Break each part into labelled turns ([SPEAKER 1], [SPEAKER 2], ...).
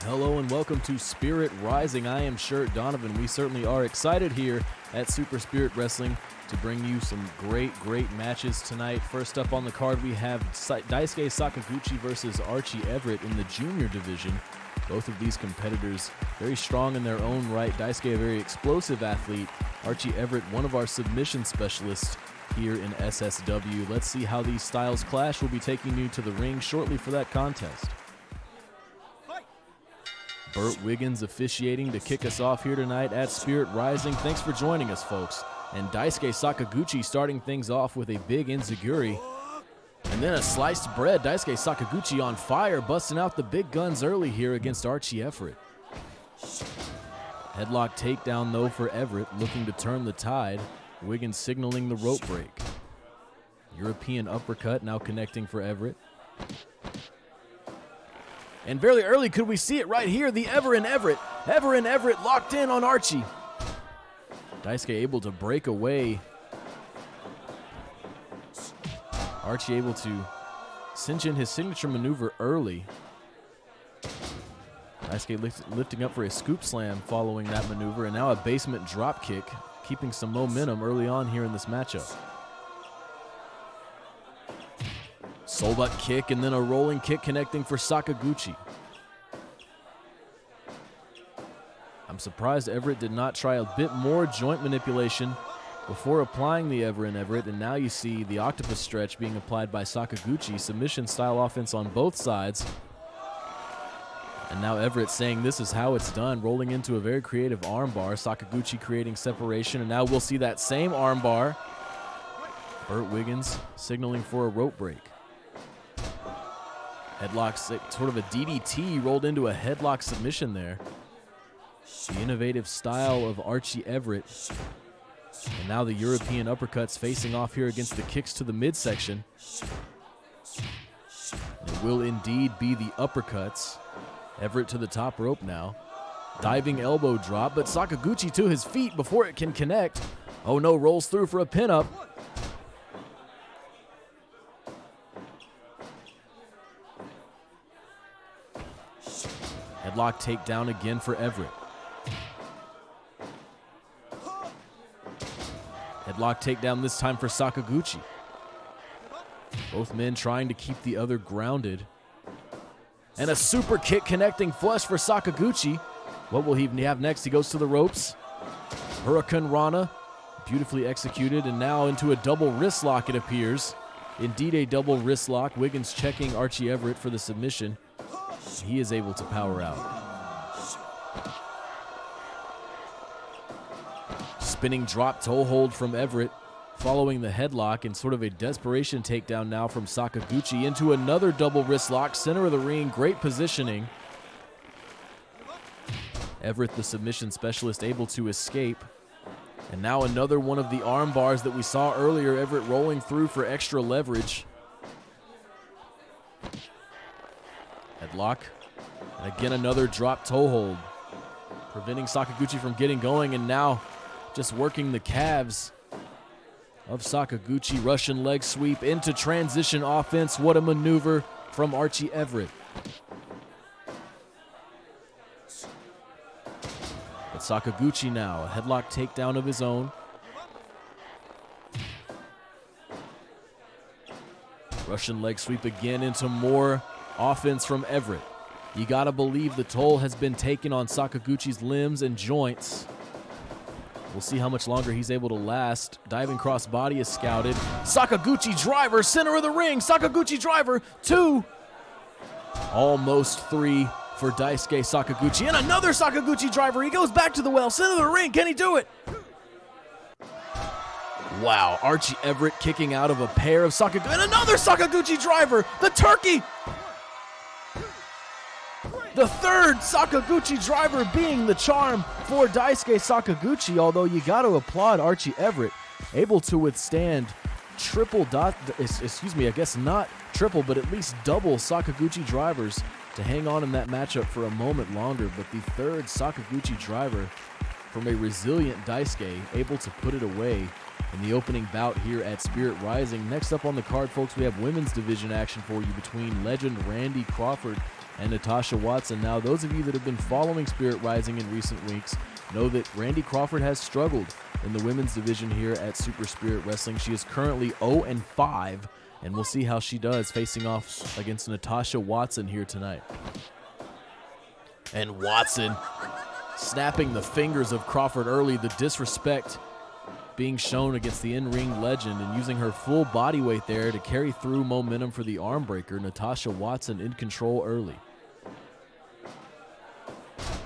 [SPEAKER 1] Hello and welcome to Spirit Rising. I am Shirt Donovan. We certainly are excited here at Super Spirit Wrestling to bring you some great matches tonight. First up on the card, we have Daisuke Sakaguchi versus Archie Everett in the junior division. Both of these competitors very strong in their own right. Daisuke, a very explosive athlete. Archie Everett, one of our submission specialists here in SSW. Let's see how these styles clash. We'll be taking you to the ring shortly for that contest. Burt Wiggins officiating to kick us off here tonight at Spirit Rising. Thanks for joining us, folks. And Daisuke Sakaguchi starting things off with a big enziguri. And then a sliced bread. Daisuke Sakaguchi on fire, busting out the big guns early here against Archie Everett. Headlock takedown, though, for Everett, looking to turn the tide. Wiggins signaling the rope break. European uppercut now connecting for Everett. And very early, could we see it right here? The Ever and Everett locked in on Archie. Daisuke able to break away. Archie able to cinch in his signature maneuver early. Daisuke lifting up for a scoop slam following that maneuver, and now a basement drop kick, keeping some momentum early on here in this matchup. Soul butt kick and then a rolling kick connecting for Sakaguchi. I'm surprised Everett did not try a bit more joint manipulation before applying the Ever and Everett, and now you see the octopus stretch being applied by Sakaguchi. Submission style offense on both sides. And now Everett saying this is how it's done, rolling into a very creative armbar. Sakaguchi creating separation, and now we'll see that same armbar. Burt Wiggins signaling for a rope break. Headlock, sort of a DDT rolled into a headlock submission there. The innovative style of Archie Everett. And now the European uppercuts facing off here against the kicks to the midsection. It will indeed be the uppercuts. Everett to the top rope now. Diving elbow drop, but Sakaguchi to his feet before it can connect. Oh no, rolls through for a pinup. Headlock takedown again for Everett. Headlock takedown this time for Sakaguchi. Both men trying to keep the other grounded. And a super kick connecting flush for Sakaguchi. What will he have next? He goes to the ropes. Hurricane Rana, beautifully executed, and now into a double wrist lock it appears. Indeed a double wrist lock. Wiggins checking Archie Everett for the submission. He is able to power out. Spinning drop toe hold from Everett, following the headlock, and sort of a desperation takedown now from Sakaguchi into another double wrist lock, center of the ring, great positioning. Everett, the submission specialist, able to escape. And now another one of the arm bars that we saw earlier, Everett rolling through for extra leverage. Headlock, and again another drop toe hold, preventing Sakaguchi from getting going, and now just working the calves of Sakaguchi. Russian leg sweep into transition offense. What a maneuver from Archie Everett. But Sakaguchi now, a headlock takedown of his own. Russian leg sweep again into more offense from Everett. You gotta believe the toll has been taken on Sakaguchi's limbs and joints. We'll see how much longer he's able to last. Diving crossbody is scouted. Sakaguchi driver, center of the ring. Sakaguchi driver, 2. Almost 3 for Daisuke Sakaguchi. And another Sakaguchi driver. He goes back to the well, center of the ring. Can he do it? Wow, Archie Everett kicking out of a pair of Sakaguchi. And another Sakaguchi driver, the turkey. The third Sakaguchi driver being the charm for Daisuke Sakaguchi, although you got to applaud Archie Everett, able to withstand I guess not triple, but at least double Sakaguchi drivers to hang on in that matchup for a moment longer. But the third Sakaguchi driver from a resilient Daisuke, able to put it away in the opening bout here at Spirit Rising. Next up on the card, folks, we have women's division action for you between legend Randy Crawford and Natasha Watson. Now, those of you that have been following Spirit Rising in recent weeks know that Randy Crawford has struggled in the women's division here at Super Spirit Wrestling. She is currently 0-5, and we'll see how she does facing off against Natasha Watson here tonight. And Watson snapping the fingers of Crawford early, the disrespect being shown against the in-ring legend, and using her full body weight there to carry through momentum for the arm breaker. Natasha Watson in control early.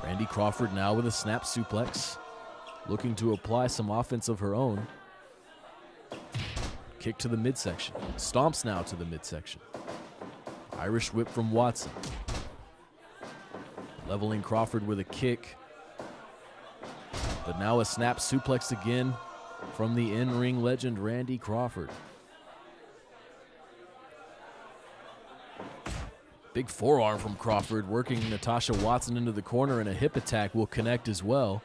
[SPEAKER 1] Randy Crawford now with a snap suplex, looking to apply some offense of her own. Kick to the midsection. Stomps now to the midsection. Irish whip from Watson. Leveling Crawford with a kick. But now a snap suplex again from the in-ring legend Randy Crawford. Big forearm from Crawford, working Natasha Watson into the corner, and a hip attack will connect as well.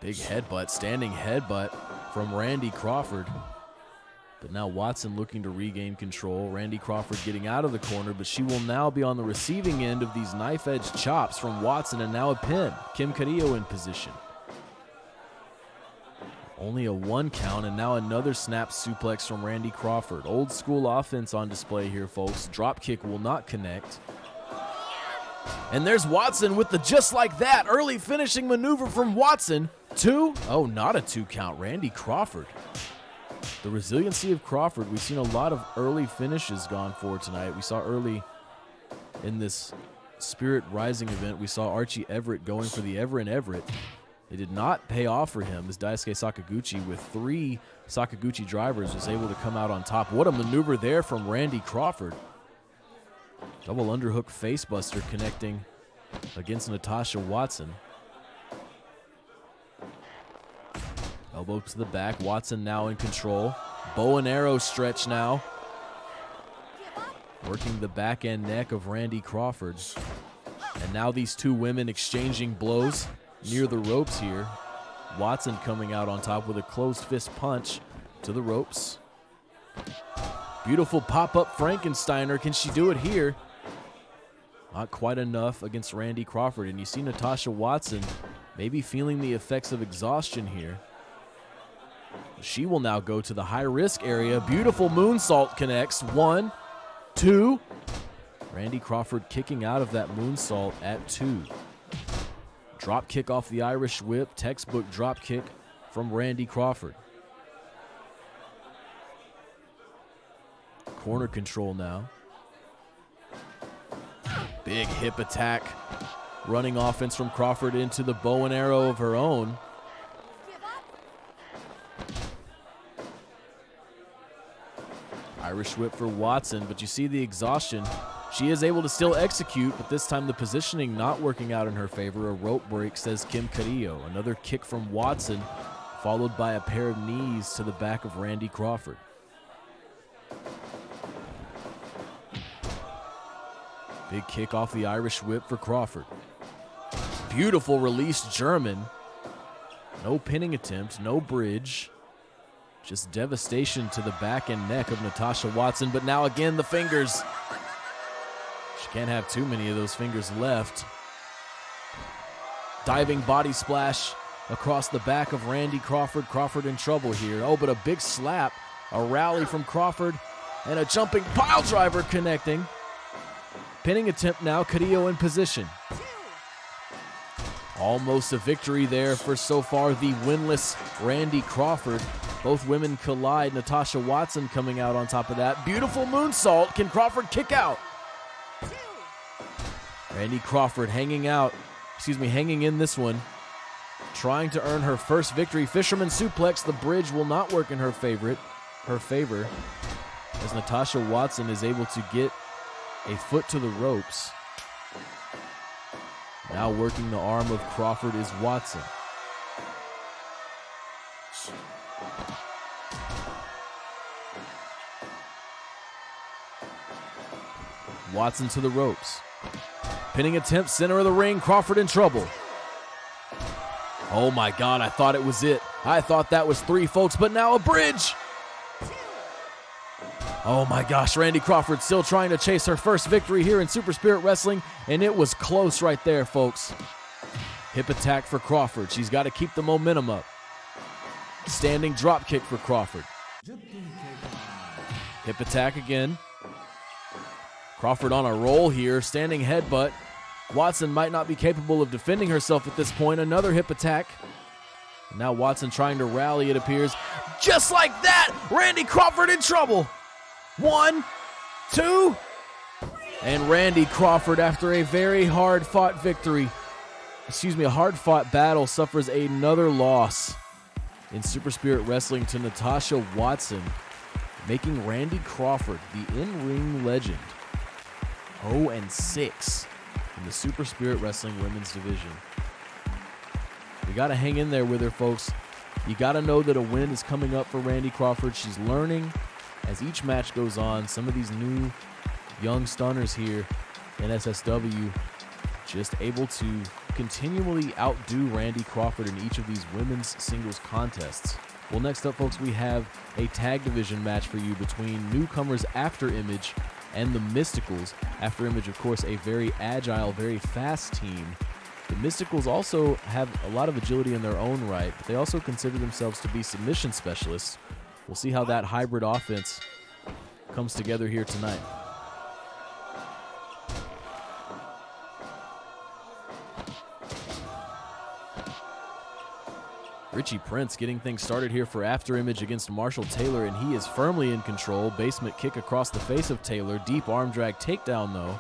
[SPEAKER 1] Big headbutt, standing headbutt from Randy Crawford. But now Watson looking to regain control. Randy Crawford getting out of the corner, but she will now be on the receiving end of these knife-edge chops from Watson, and now a pin. Kim Carrillo in position. Only a 1 count, and now another snap suplex from Randy Crawford. Old school offense on display here, folks. Drop kick will not connect. And there's Watson with the just like that early finishing maneuver from Watson. 2? Oh, not a 2 count. Randy Crawford. The resiliency of Crawford. We've seen a lot of early finishes gone for tonight. We saw early in this Spirit Rising event, we saw Archie Everett going for the Ever and Everett. It did not pay off for him as Daisuke Sakaguchi, with 3 Sakaguchi drivers, was able to come out on top. What a maneuver there from Randy Crawford. Double underhook facebuster connecting against Natasha Watson. Elbow to the back. Watson now in control. Bow and arrow stretch now. Working the back end neck of Randy Crawford. And now these 2 women exchanging blows near the ropes here. Watson coming out on top with a closed fist punch to the ropes. Beautiful pop-up Frankensteiner. Can she do it here? Not quite enough against Randy Crawford. And you see Natasha Watson maybe feeling the effects of exhaustion here. She will now go to the high-risk area. Beautiful moonsault connects. 1, 2. Randy Crawford kicking out of that moonsault at 2. Drop kick off the Irish whip. Textbook drop kick from Randy Crawford. Corner control now. Big hip attack. Running offense from Crawford into the bow and arrow of her own. Irish whip for Watson, but you see the exhaustion. She is able to still execute, but this time the positioning not working out in her favor. A rope break, says Kim Carrillo. Another kick from Watson, followed by a pair of knees to the back of Randy Crawford. Big kick off the Irish whip for Crawford. Beautiful release German. No pinning attempt, no bridge. Just devastation to the back and neck of Natasha Watson, but now again the fingers. She can't have too many of those fingers left. Diving body splash across the back of Randy Crawford. Crawford in trouble here. Oh, but a big slap. A rally from Crawford and a jumping pile driver connecting. Pinning attempt now, Carrillo in position. Almost a victory there for so far the winless Randy Crawford. Both women collide. Natasha Watson coming out on top of that. Beautiful moonsault. Can Crawford kick out? Randy Crawford hanging in this one. Trying to earn her first victory. Fisherman suplex. The bridge will not work in her favor. As Natasha Watson is able to get a foot to the ropes. Now working the arm of Crawford is Watson. Watson to the ropes. Pinning attempt, center of the ring. Crawford in trouble. Oh my God, I thought it was it. I thought that was 3, folks, but now a bridge. Oh my gosh, Randy Crawford still trying to chase her first victory here in Super Spirit Wrestling, and it was close right there, folks. Hip attack for Crawford. She's got to keep the momentum up. Standing drop kick for Crawford. Hip attack again. Crawford on a roll here, standing headbutt. Watson might not be capable of defending herself at this point. Another hip attack. Now Watson trying to rally, it appears. Just like that, Randy Crawford in trouble. 1, 2, and Randy Crawford, after a very hard-fought victory, a hard-fought battle, suffers another loss in Super Spirit Wrestling to Natasha Watson, making Randy Crawford the in-ring legend 0-6 in the Super Spirit Wrestling Women's Division. You got to hang in there with her, folks. You got to know that a win is coming up for Randy Crawford. She's learning as each match goes on. Some of these new young stunners here in SSW just able to continually outdo Randy Crawford in each of these women's singles contests. Well, next up, folks, we have a tag division match for you between newcomers After Image and the Mysticals. After Image, of course, a very agile, very fast team. The Mysticals also have a lot of agility in their own right, but they also consider themselves to be submission specialists. We'll see how that hybrid offense comes together here tonight. Richie Prince getting things started here for After Image against Marshall Taylor, and he is firmly in control. Basement kick across the face of Taylor. Deep arm drag takedown, though.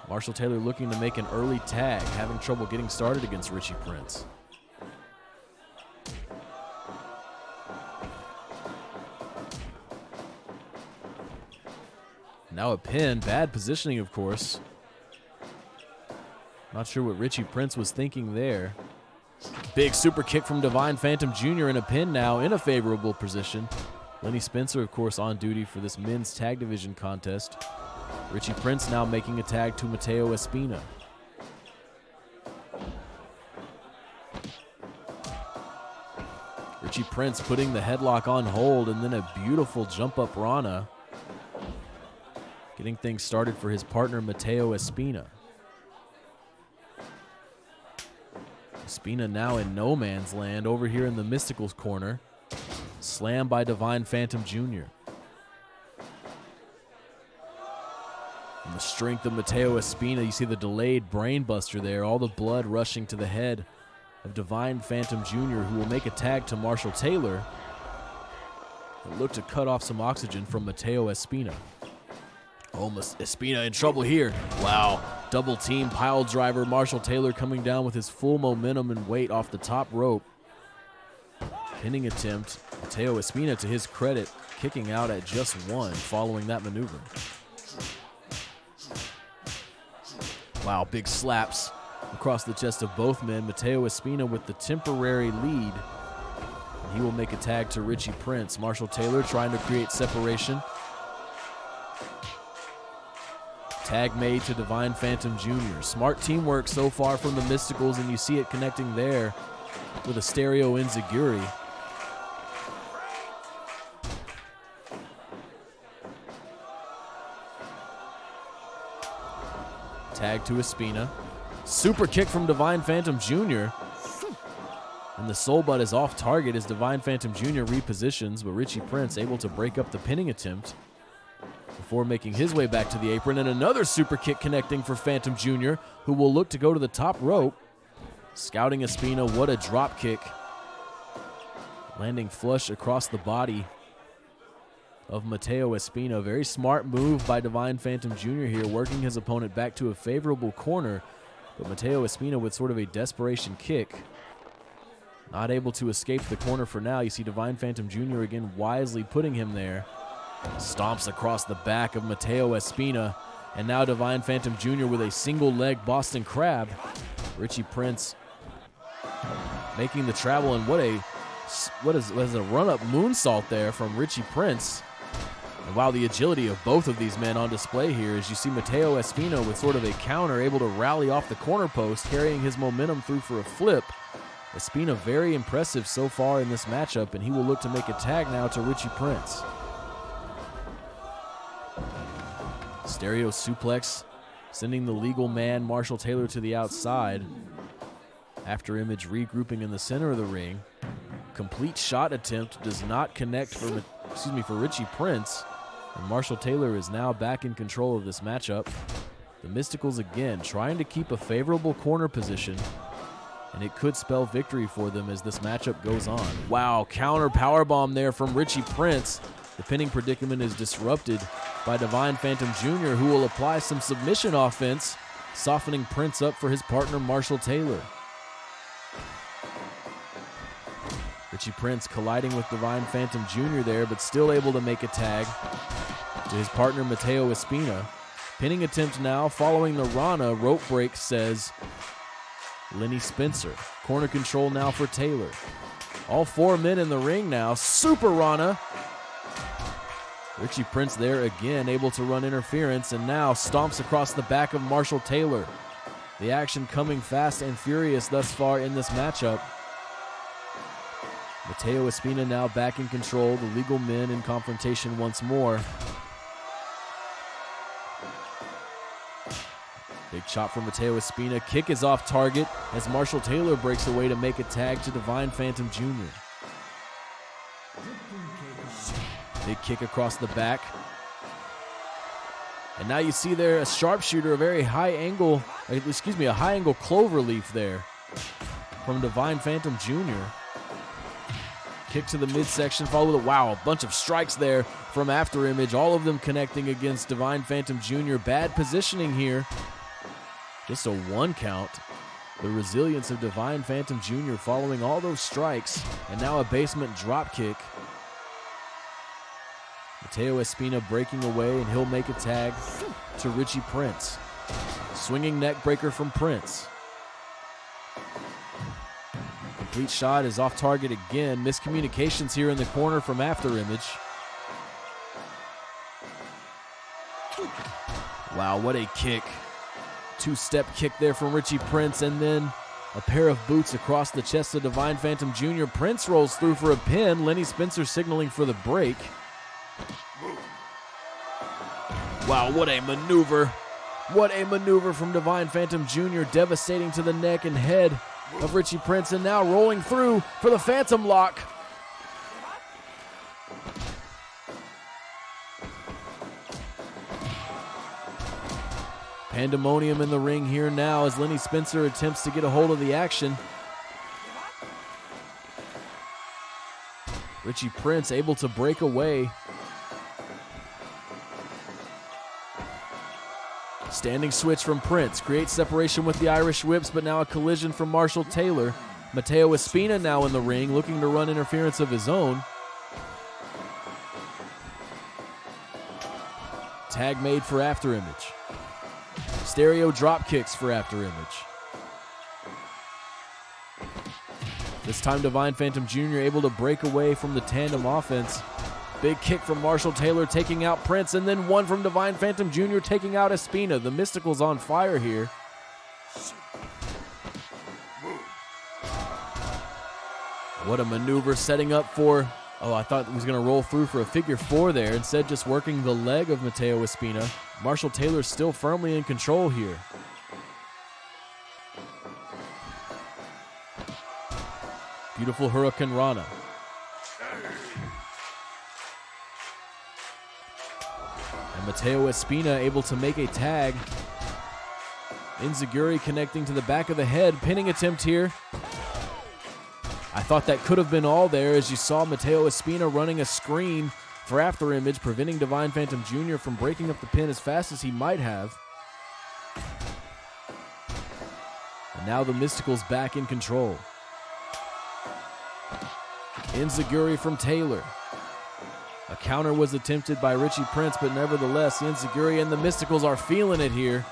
[SPEAKER 1] Marshall Taylor looking to make an early tag, having trouble getting started against Richie Prince. Now a pin, bad positioning, of course. Not sure what Richie Prince was thinking there. Big super kick from Divine Phantom Jr. and a pin now in a favorable position. Lenny Spencer, of course, on duty for this men's tag division contest. Richie Prince now making a tag to Mateo Espina. Richie Prince putting the headlock on hold, and then a beautiful jump up Rana. Getting things started for his partner, Mateo Espina. Espina now in no man's land over here in the Mysticals corner. Slam by Divine Phantom Jr. And the strength of Mateo Espina, you see the delayed brainbuster there, all the blood rushing to the head of Divine Phantom Jr., who will make a tag to Marshall Taylor and look to cut off some oxygen from Mateo Espina. Almost Espina in trouble here. Wow. Double team pile driver. Marshall Taylor coming down with his full momentum and weight off the top rope. Pinning attempt. Mateo Espina, to his credit, kicking out at just 1 following that maneuver. Wow, big slaps across the chest of both men. Mateo Espina with the temporary lead. And he will make a tag to Richie Prince. Marshall Taylor trying to create separation. Tag made to Divine Phantom Jr. Smart teamwork so far from the Mysticals, and you see it connecting there with a stereo enziguri. Tag to Espina. Super kick from Divine Phantom Jr. And the soul butt is off target as Divine Phantom Jr. repositions, but Richie Prince able to break up the pinning attempt before making his way back to the apron, and another super kick connecting for Phantom Jr., who will look to go to the top rope. Scouting Espina, what a drop kick. Landing flush across the body of Mateo Espina. Very smart move by Divine Phantom Jr. here, working his opponent back to a favorable corner, but Mateo Espina with sort of a desperation kick. Not able to escape the corner for now. You see Divine Phantom Jr. again wisely putting him there. Stomps across the back of Mateo Espina, and now Divine Phantom Jr. with a single leg Boston Crab. Richie Prince making the travel, and what is a run-up moonsault there from Richie Prince. And wow, the agility of both of these men on display here as you see Mateo Espina with sort of a counter, able to rally off the corner post, carrying his momentum through for a flip. Espina very impressive so far in this matchup, and he will look to make a tag now to Richie Prince. Stereo suplex, sending the legal man Marshall Taylor to the outside. After Image regrouping in the center of the ring. Complete shot attempt does not connect for Richie Prince. And Marshall Taylor is now back in control of this matchup. The Mysticals again trying to keep a favorable corner position, and it could spell victory for them as this matchup goes on. Wow, counter powerbomb there from Richie Prince. The pinning predicament is disrupted by Divine Phantom Jr., who will apply some submission offense, softening Prince up for his partner Marshall Taylor. Richie Prince colliding with Divine Phantom Jr. there, but still able to make a tag to his partner Mateo Espina. Pinning attempt now following the Rana. Rope break, says Lenny Spencer. Corner control now for Taylor. All 4 men in the ring now. Super Rana. Richie Prince there again, able to run interference, and now stomps across the back of Marshall Taylor. The action coming fast and furious thus far in this matchup. Mateo Espina now back in control. The legal men in confrontation once more. Big chop from Mateo Espina. Kick is off target as Marshall Taylor breaks away to make a tag to Divine Phantom Jr. Big kick across the back. And now you see there a sharpshooter, a high angle clover leaf there from Divine Phantom Jr. Kick to the midsection, followed with a bunch of strikes there from After Image, all of them connecting against Divine Phantom Jr. Bad positioning here. Just a 1 count. The resilience of Divine Phantom Jr. following all those strikes, and now a basement drop kick. Mateo Espina breaking away, and he'll make a tag to Richie Prince. Swinging neck breaker from Prince. Complete shot is off target again. Miscommunications here in the corner from After Image. Wow, what a kick. 2-step kick there from Richie Prince, and then a pair of boots across the chest of Divine Phantom Jr. Prince rolls through for a pin. Lenny Spencer signaling for the break. Wow, what a maneuver. What a maneuver from Divine Phantom Jr. Devastating to the neck and head of Richie Prince, and now rolling through for the Phantom Lock. Pandemonium in the ring here now as Lenny Spencer attempts to get a hold of the action. Richie Prince able to break away. Standing switch from Prince. Creates separation with the Irish whips, but now a collision from Marshall Taylor. Mateo Espina now in the ring, looking to run interference of his own. Tag made for After Image. Stereo drop kicks for After Image. This time Divine Phantom Jr. able to break away from the tandem offense. Big kick from Marshall Taylor taking out Prince, and then one from Divine Phantom Jr. taking out Espina. The Mystical's on fire here. What a maneuver, setting up for, I thought he was going to roll through for a figure 4 there. Instead, just working the leg of Mateo Espina. Marshall Taylor still firmly in control here. Beautiful Hurricane Rana. And Mateo Espina able to make a tag. Enziguri connecting to the back of the head. Pinning attempt here. I thought that could have been all there as you saw Mateo Espina running a screen for After Image, preventing Divine Phantom Jr. from breaking up the pin as fast as he might have. And now the Mystical's back in control. Enziguri from Taylor. A counter was attempted by Richie Prince, but nevertheless, Enziguri and the Mysticals are feeling it here.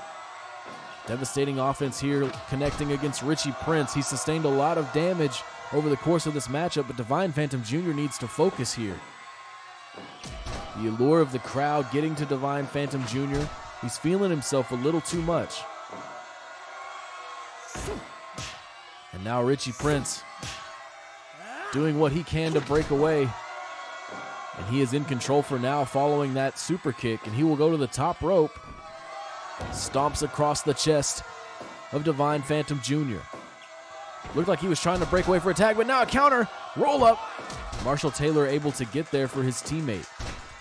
[SPEAKER 1] Devastating offense here, connecting against Richie Prince. He sustained a lot of damage over the course of this matchup, but Divine Phantom Jr. needs to focus here. The allure of the crowd getting to Divine Phantom Jr. He's feeling himself a little too much. And now Richie Prince doing what he can to break away. And he is in control for now following that super kick, and he will go to the top rope. Stomps across the chest of Divine Phantom Jr. Looked like he was trying to break away for a tag, but now a counter. Roll up. Marshall Taylor able to get there for his teammate.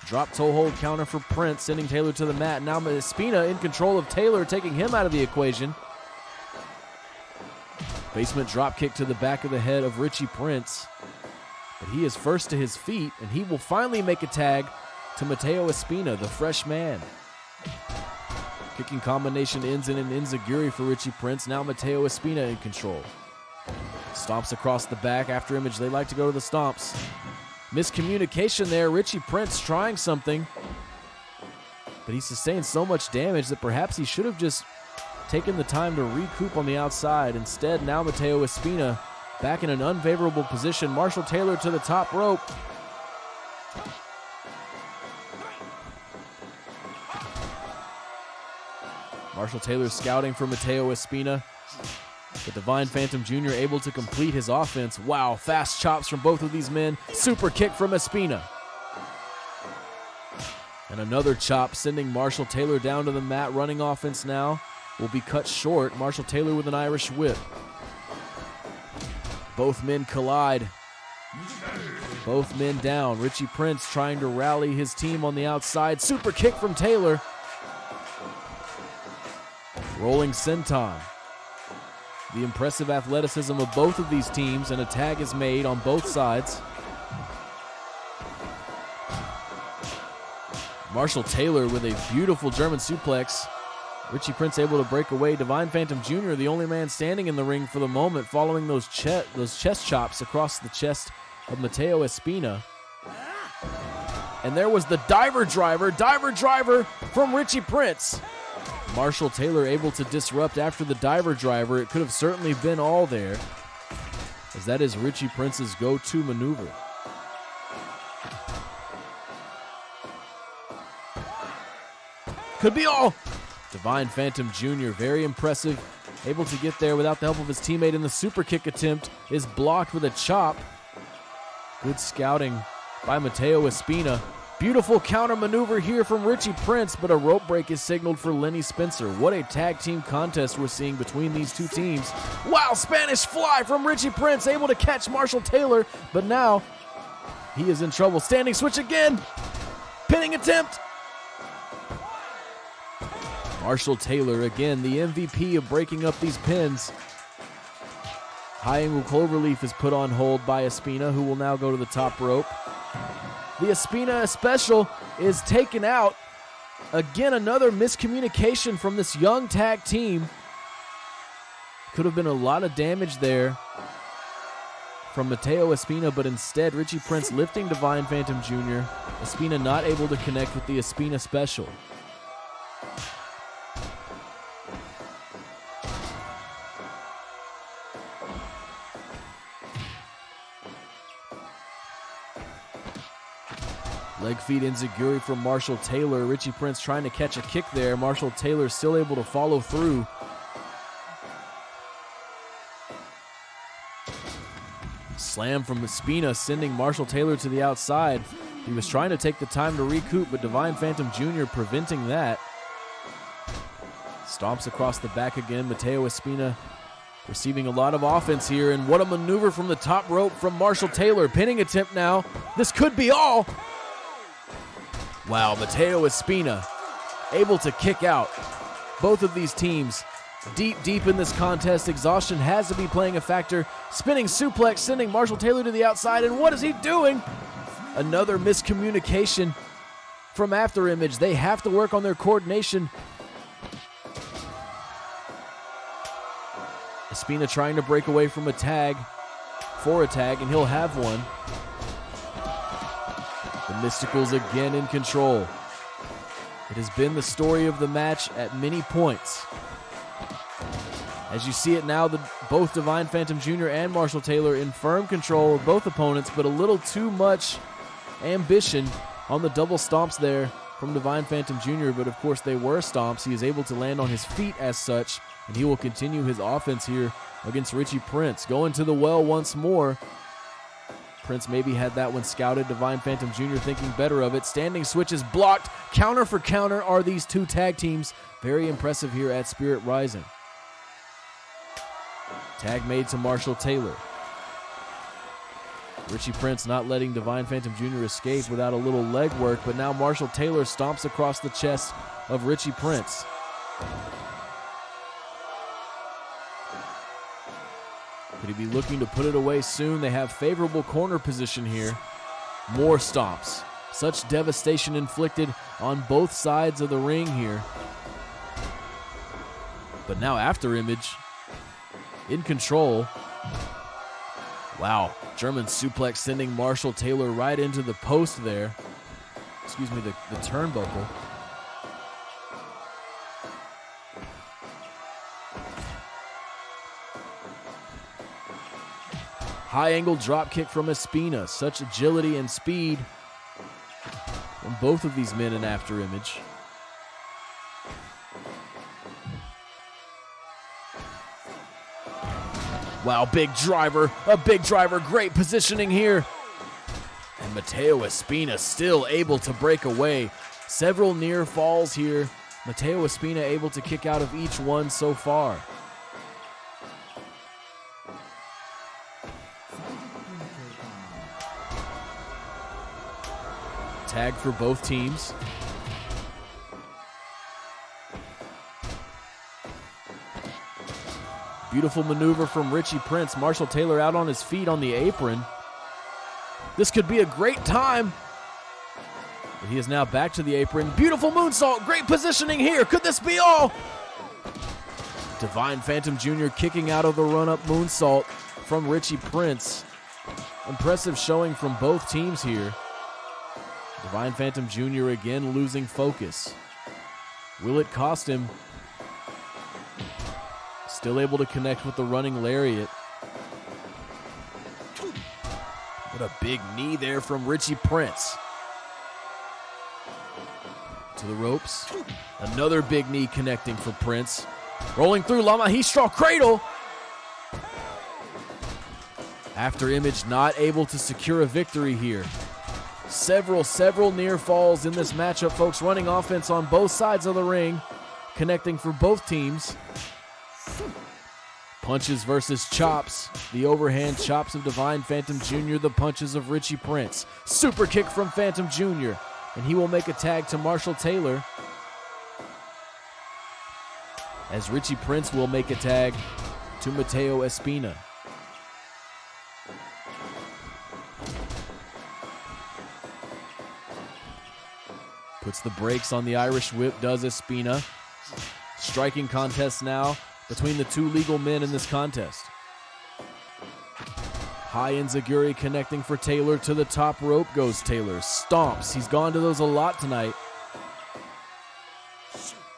[SPEAKER 1] Drop toe hold counter for Prince, sending Taylor to the mat. Now Espina in control of Taylor, taking him out of the equation. Basement drop kick to the back of the head of Richie Prince. But he is first to his feet, and he will finally make a tag to Mateo Espina, the fresh man. Kicking combination ends in an enziguri for Richie Prince. Now Mateo Espina in control. Stomps across the back. After Image, they like to go to the stomps. Miscommunication there. Richie Prince trying something. But he sustained so much damage that perhaps he should have just taken the time to recoup on the outside. Instead, now Mateo Espina back in an unfavorable position. Marshall Taylor to the top rope. Marshall Taylor scouting for Mateo Espina. But Divine Phantom Jr. able to complete his offense. Wow, fast chops from both of these men. Super kick from Espina. And another chop sending Marshall Taylor down to the mat. Running offense now will be cut short. Marshall Taylor with an Irish whip. Both men collide. Both men down. Richie Prince trying to rally his team on the outside. Super kick from Taylor. Rolling senton. The impressive athleticism of both of these teams, and a tag is made on both sides. Marshall Taylor with a beautiful German suplex. Richie Prince able to break away. Divine Phantom Jr., the only man standing in the ring for the moment, following those chest chops across the chest of Mateo Espina. And there was the diver driver from Richie Prince. Marshall Taylor able to disrupt after the diver driver. It could have certainly been all there, as that is Richie Prince's go-to maneuver. Could be all. Divine Phantom Jr., very impressive. Able to get there without the help of his teammate, and the super kick attempt is blocked with a chop. Good scouting by Mateo Espina. Beautiful counter maneuver here from Richie Prince, but a rope break is signaled for Lenny Spencer. What a tag team contest we're seeing between these two teams. Wow, Spanish fly from Richie Prince, able to catch Marshall Taylor, but now he is in trouble. Standing switch again. Pinning attempt. Marshall Taylor, again, the MVP of breaking up these pins. High angle cloverleaf is put on hold by Espina, who will now go to the top rope. The Espina special is taken out. Again, another miscommunication from this young tag team. Could have been a lot of damage there from Mateo Espina, but instead Richie Prince lifting Divine Phantom Jr. Espina not able to connect with the Espina special. Leg feed enziguri from Marshall Taylor. Richie Prince trying to catch a kick there. Marshall Taylor still able to follow through. Slam from Espina, sending Marshall Taylor to the outside. He was trying to take the time to recoup, but Divine Phantom Jr. preventing that. Stomps across the back again. Mateo Espina receiving a lot of offense here, and what a maneuver from the top rope from Marshall Taylor. Pinning attempt now. This could be all. Wow, Mateo Espina able to kick out. Both of these teams deep in this contest. Exhaustion has to be playing a factor. Spinning suplex, sending Marshall Taylor to the outside, and what is he doing? Another miscommunication from After Image. They have to work on their coordination. Espina trying to break away from a tag, and he'll have one. The Mysticals again in control. It has been the story of the match at many points. As you see it now, both Divine Phantom Jr. and Marshall Taylor in firm control of both opponents, but a little too much ambition on the double stomps there from Divine Phantom Jr., but of course they were stomps. He is able to land on his feet as such, and he will continue his offense here against Richie Prince. Going to the well once more. Prince maybe had that one scouted. Divine Phantom Jr. thinking better of it. Standing switch is blocked. Counter for counter are these two tag teams. Very impressive here at Spirit Rising. Tag made to Marshall Taylor. Richie Prince not letting Divine Phantom Jr. escape without a little leg work, but now Marshall Taylor stomps across the chest of Richie Prince. Could he be looking to put it away soon? They have favorable corner position here. More stomps. Such devastation inflicted on both sides of the ring here. But now After Image in control. Wow, German suplex sending Marshall Taylor right into the post there. Excuse me, the turnbuckle. High angle drop kick from Espina. Such agility and speed from both of these men in After Image. Wow, big driver, great positioning here. And Mateo Espina still able to break away. Several near falls here. Mateo Espina able to kick out of each one so far. Tag for both teams. Beautiful maneuver from Richie Prince. Marshall Taylor out on his feet on the apron. This could be a great time. But he is now back to the apron. Beautiful moonsault. Great positioning here. Could this be all? Divine Phantom Jr. kicking out of the run-up moonsault from Richie Prince. Impressive showing from both teams here. Divine Phantom Jr. again losing focus. Will it cost him? Still able to connect with the running lariat. What a big knee there from Richie Prince. To the ropes. Another big knee connecting for Prince. Rolling through La Magistral Cradle. After Image not able to secure a victory here. Several near falls in this matchup, folks. Running offense on both sides of the ring. Connecting for both teams. Punches versus chops. The overhand chops of Divine Phantom Jr., the punches of Richie Prince. Super kick from Phantom Jr., and he will make a tag to Marshall Taylor. As Richie Prince will make a tag to Mateo Espina. Puts the brakes on the Irish Whip, does Espina. Striking contest now between the two legal men in this contest. High enziguri connecting for Taylor. To the top rope goes Taylor. Stomps. He's gone to those a lot tonight.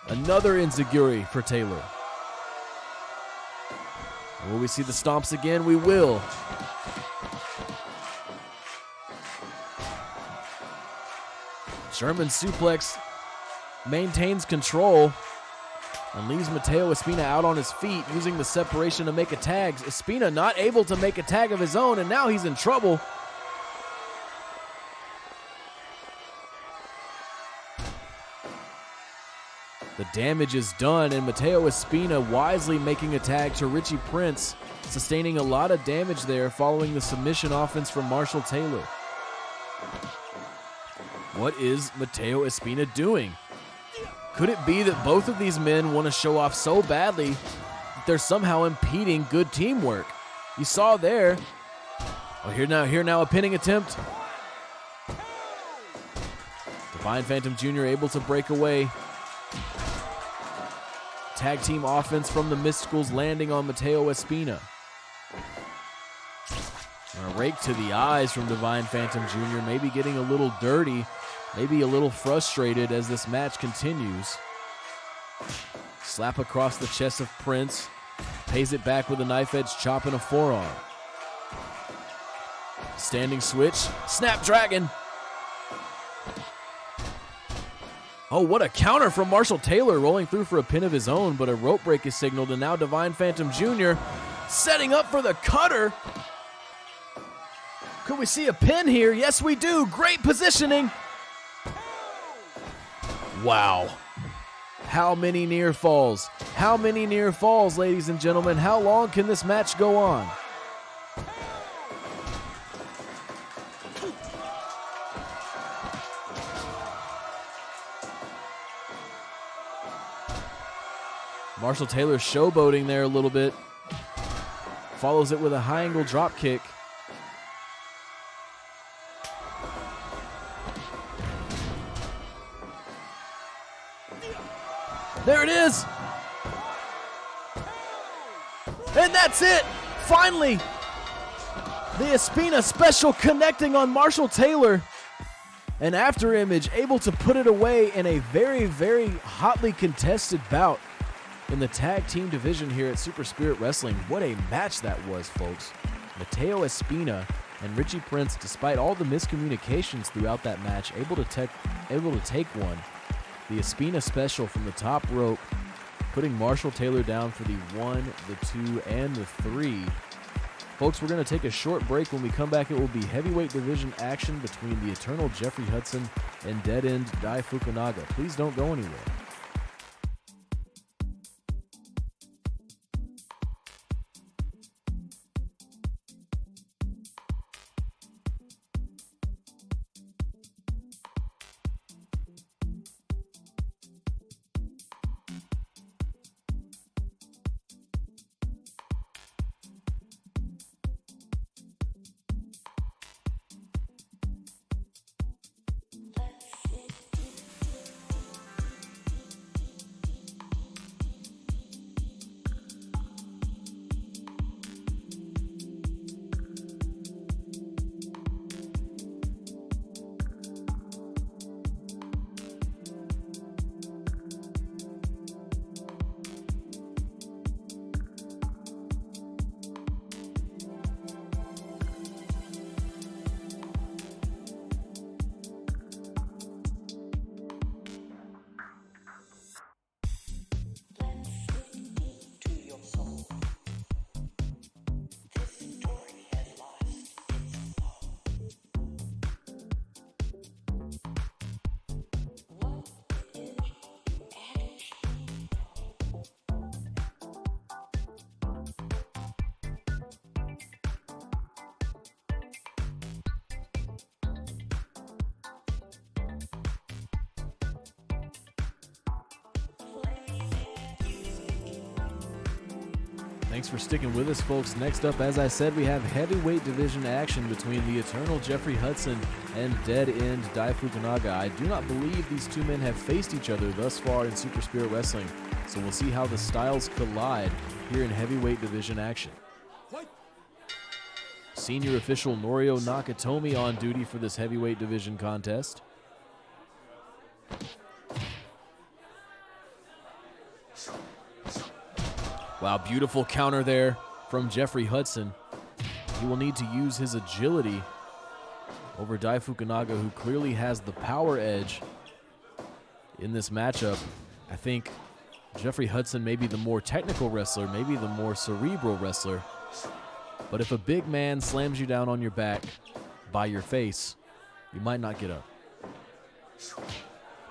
[SPEAKER 1] Another enziguri for Taylor. Will we see the stomps again? We will. German suplex maintains control and leaves Mateo Espina out on his feet, using the separation to make a tag. Espina not able to make a tag of his own, and now he's in trouble. The damage is done, and Mateo Espina wisely making a tag to Richie Prince, sustaining a lot of damage there following the submission offense from Marshall Taylor. What is Mateo Espina doing? Could it be that both of these men want to show off so badly that they're somehow impeding good teamwork? You saw there. Oh, here now a pinning attempt. Divine Phantom Jr. able to break away. Tag team offense from the Mysticals landing on Mateo Espina. A rake to the eyes from Divine Phantom Jr. Maybe getting a little dirty. Maybe a little frustrated as this match continues. Slap across the chest of Prince. Pays it back with a knife edge chop and a forearm. Standing switch. Snapdragon. Oh, what a counter from Marshall Taylor, rolling through for a pin of his own, but a rope break is signaled, and now Divine Phantom Jr. setting up for the cutter. Could we see a pin here? Yes, we do. Great positioning. Wow. How many near falls? How many near falls, ladies and gentlemen? How long can this match go on? Marshall Taylor showboating there a little bit. Follows it with a high angle drop kick. There it is. And that's it. Finally, the Espina special connecting on Marshall Taylor. An after image able to put it away in a very, very hotly contested bout in the tag team division here at Super Spirit Wrestling. What a match that was, folks. Mateo Espina and Richie Prince, despite all the miscommunications throughout that match, able to take one. The Espina special from the top rope, putting Marshall Taylor down for the 1, the 2, and the 3. Folks, we're going to take a short break. When we come back, it will be heavyweight division action between the Eternal Jeffrey Hudson and Dead End Dai Fukunaga. Please don't go anywhere. Thanks for sticking with us, folks. Next up, as I said, we have heavyweight division action between the Eternal Jeffrey Hudson and Dead End Dai Fukunaga. I do not believe these two men have faced each other thus far in Super Spirit Wrestling, so we'll see how the styles collide here in heavyweight division action. Senior official Norio Nakatomi on duty for this heavyweight division contest. Wow, beautiful counter there from Jeffrey Hudson. He will need to use his agility over Dai Fukunaga, who clearly has the power edge in this matchup. I think Jeffrey Hudson may be the more technical wrestler, maybe the more cerebral wrestler. But if a big man slams you down on your back by your face, you might not get up.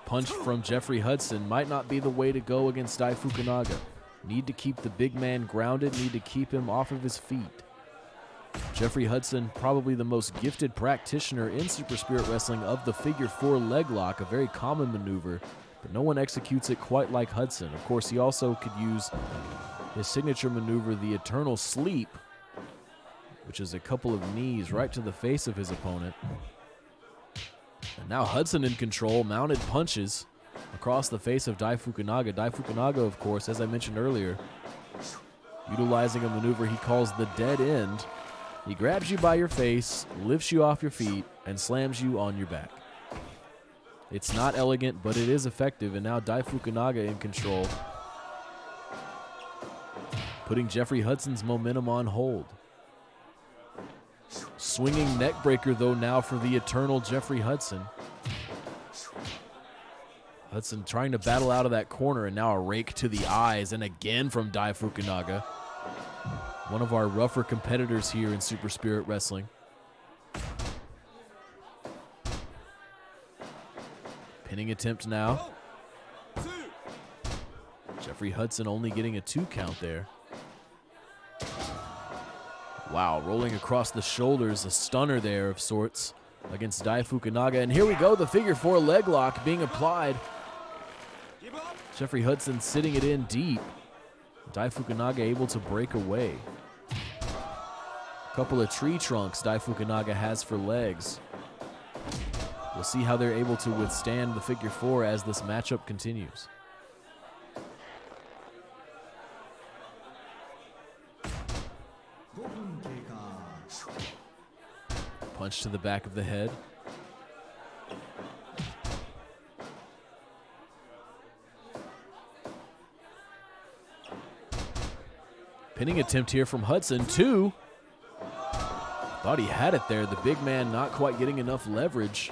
[SPEAKER 1] Punch from Jeffrey Hudson might not be the way to go against Dai Fukunaga. Need to keep the big man grounded, need to keep him off of his feet. Jeffrey Hudson, probably the most gifted practitioner in Super Spirit Wrestling of the figure 4 leg lock, a very common maneuver, but no one executes it quite like Hudson. Of course, he also could use his signature maneuver, the Eternal Sleep, which is a couple of knees right to the face of his opponent. And now Hudson in control, mounted punches across the face of Dai Fukunaga. Dai Fukunaga, of course, as I mentioned earlier, utilizing a maneuver he calls the Dead End. He grabs you by your face, lifts you off your feet, and slams you on your back. It's not elegant, but it is effective, and now Dai Fukunaga in control, putting Jeffrey Hudson's momentum on hold. Swinging neck breaker, though, now for the Eternal Jeffrey Hudson. Hudson trying to battle out of that corner, and now a rake to the eyes, and again from Dai Fukunaga. One of our rougher competitors here in Super Spirit Wrestling. Pinning attempt now. Jeffrey Hudson only getting a 2 count there. Wow, rolling across the shoulders, a stunner there of sorts against Dai Fukunaga. And here we go, the figure 4 leg lock being applied. Jeffrey Hudson sitting it in deep. Dai Fukunaga able to break away. A couple of tree trunks Dai Fukunaga has for legs. We'll see how they're able to withstand the figure 4 as this matchup continues. Punch to the back of the head. Pinning attempt here from Hudson, 2. Thought he had it there. The big man not quite getting enough leverage.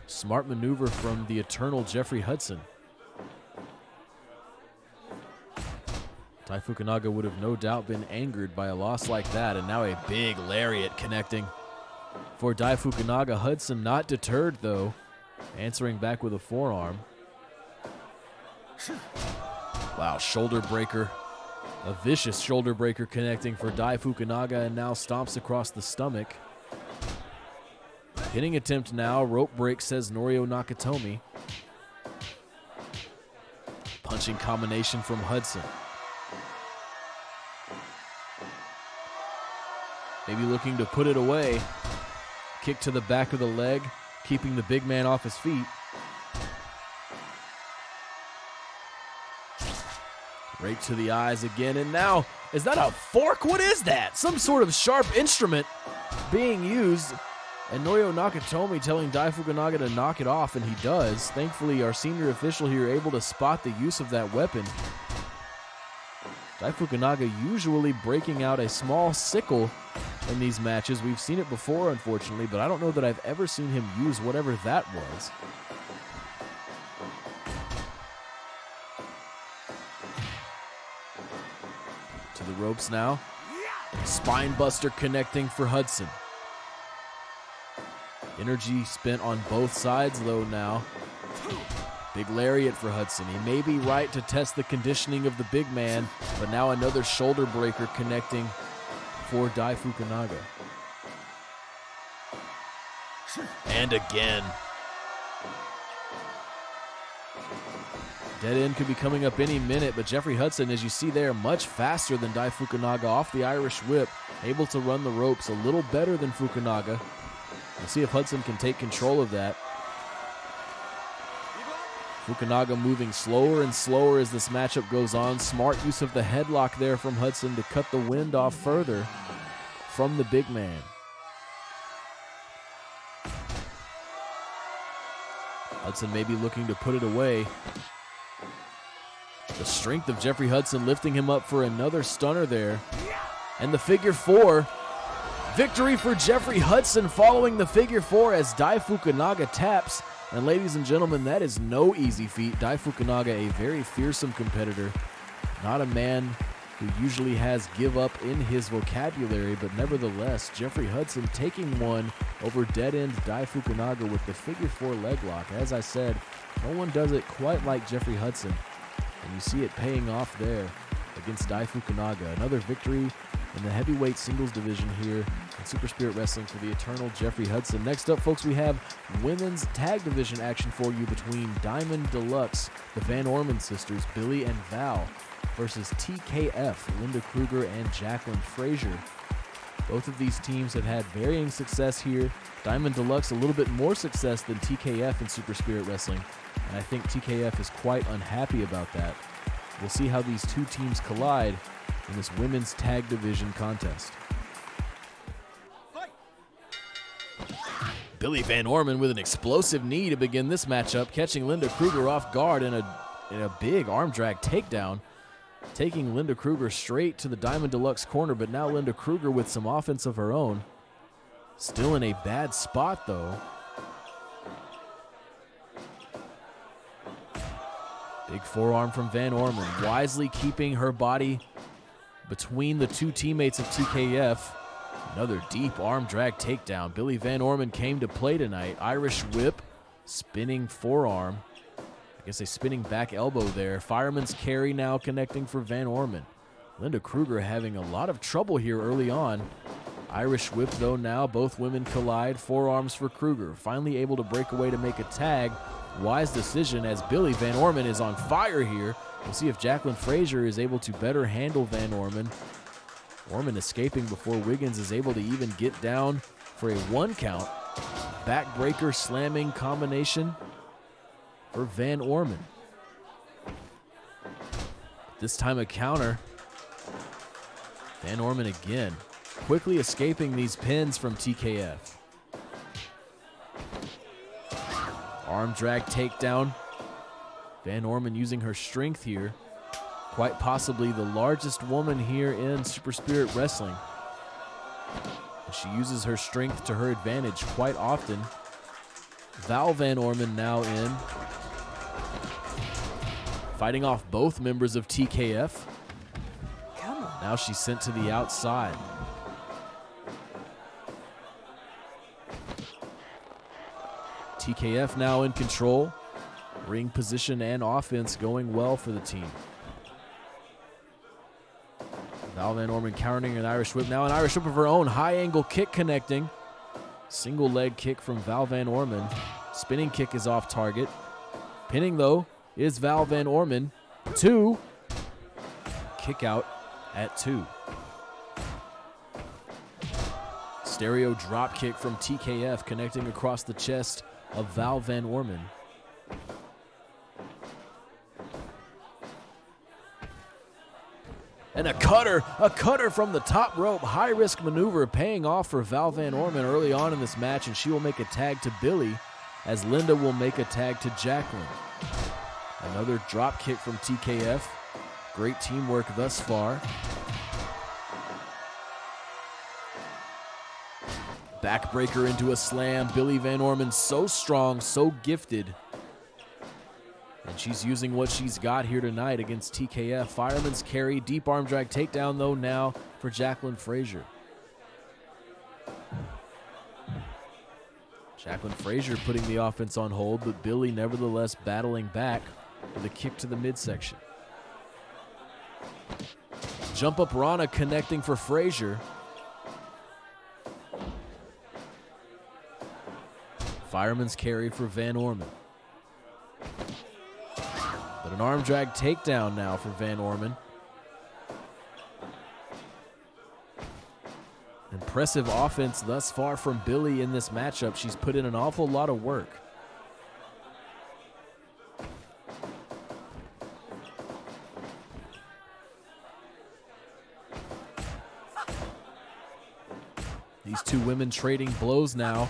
[SPEAKER 1] Smart maneuver from the eternal Jeffrey Hudson. Dai Fukunaga would have no doubt been angered by a loss like that, and now a big lariat connecting for Dai Fukunaga. Hudson not deterred though, answering back with a forearm. Wow, shoulder breaker. A vicious shoulder breaker connecting for Dai Fukunaga, and now stomps across the stomach. Hitting attempt now, rope break, says Norio Nakatomi. Punching combination from Hudson. Maybe looking to put it away. Kick to the back of the leg, keeping the big man off his feet. Right to the eyes again, and now, is that a fork? What is that? Some sort of sharp instrument being used, and Norio Nakatomi telling Dai Fukunaga to knock it off, and he does. Thankfully, our senior official here able to spot the use of that weapon. Dai Fukunaga usually breaking out a small sickle in these matches. We've seen it before, unfortunately, but I don't know that I've ever seen him use whatever that was. To the ropes now. Spine buster connecting for Hudson. Energy spent on both sides though now. Big lariat for Hudson. He may be right to test the conditioning of the big man, but now another shoulder breaker connecting for Dai Fukunaga. And again. Dead end could be coming up any minute, but Jeffrey Hudson, as you see there, much faster than Dai Fukunaga off the Irish whip, able to run the ropes a little better than Fukunaga. We'll see if Hudson can take control of that. Fukunaga moving slower and slower as this matchup goes on. Smart use of the headlock there from Hudson to cut the wind off further from the big man. Hudson may be looking to put it away. The strength of Jeffrey Hudson lifting him up for another stunner there. And the figure 4. Victory for Jeffrey Hudson following the figure 4 as Dai Fukunaga taps. And ladies and gentlemen, that is no easy feat. Dai Fukunaga, a very fearsome competitor. Not a man who usually has give up in his vocabulary, but nevertheless, Jeffrey Hudson taking one over dead-end Dai Fukunaga with the figure 4 leg lock. As I said, no one does it quite like Jeffrey Hudson. And you see it paying off there against Dai Fukunaga. Another victory in the heavyweight singles division here in Super Spirit Wrestling for the eternal Jeffrey Hudson. Next up, folks, we have women's tag division action for you between Diamond Deluxe, the Van Orman sisters, Billy and Val, versus TKF, Linda Kruger and Jacqueline Frazier. Both of these teams have had varying success here. Diamond Deluxe a little bit more success than TKF in Super Spirit Wrestling, and I think TKF is quite unhappy about that. We'll see how these two teams collide in this women's tag division contest. Billy Van Orman with an explosive knee to begin this matchup, catching Linda Kruger off guard in a big arm drag takedown, taking Linda Kruger straight to the Diamond Deluxe corner, but now Linda Kruger with some offense of her own. Still in a bad spot though. Big forearm from Van Orman, wisely keeping her body between the two teammates of TKF. Another deep arm drag takedown. Billy Van Orman came to play tonight. Irish whip spinning forearm. I guess a spinning back elbow there. Fireman's carry now connecting for Van Orman. Linda Kruger having a lot of trouble here early on. Irish whip though now, both women collide. Forearms for Kruger. Finally able to break away to make a tag. Wise decision as Billy Van Orman is on fire here. We'll see if Jacqueline Frazier is able to better handle Van Orman. Orman escaping before Wiggins is able to even get down for a 1 count. Backbreaker slamming combination for Van Orman. This time a counter. Van Orman again, quickly escaping these pins from TKF. Arm drag takedown. Van Orman using her strength here. Quite possibly the largest woman here in Super Spirit Wrestling. She uses her strength to her advantage quite often. Val Van Orman now in. Fighting off both members of TKF. Now she's sent to the outside. TKF now in control. Ring position and offense going well for the team. Val Van Orman countering an Irish whip. Now an Irish whip of her own. High angle kick connecting. Single leg kick from Val Van Orman. Spinning kick is off target. Pinning though is Val Van Orman. 2. Kick out at 2. Stereo drop kick from TKF connecting across the chest of Val Van Orman. And a cutter from the top rope. High risk maneuver paying off for Val Van Orman early on in this match, and she will make a tag to Billy as Linda will make a tag to Jacqueline. Another drop kick from TKF. Great teamwork thus far. Backbreaker into a slam. Billy Van Orman so strong, so gifted. And she's using what she's got here tonight against TKF. Fireman's carry, deep arm drag takedown though now for Jacqueline Frazier. Jacqueline Frazier putting the offense on hold, but Billy nevertheless battling back with a kick to the midsection. Jump up Rana connecting for Frazier. Fireman's carry for Van Orman. But an arm drag takedown now for Van Orman. Impressive offense thus far from Billy in this matchup. She's put in an awful lot of work. These two women trading blows now.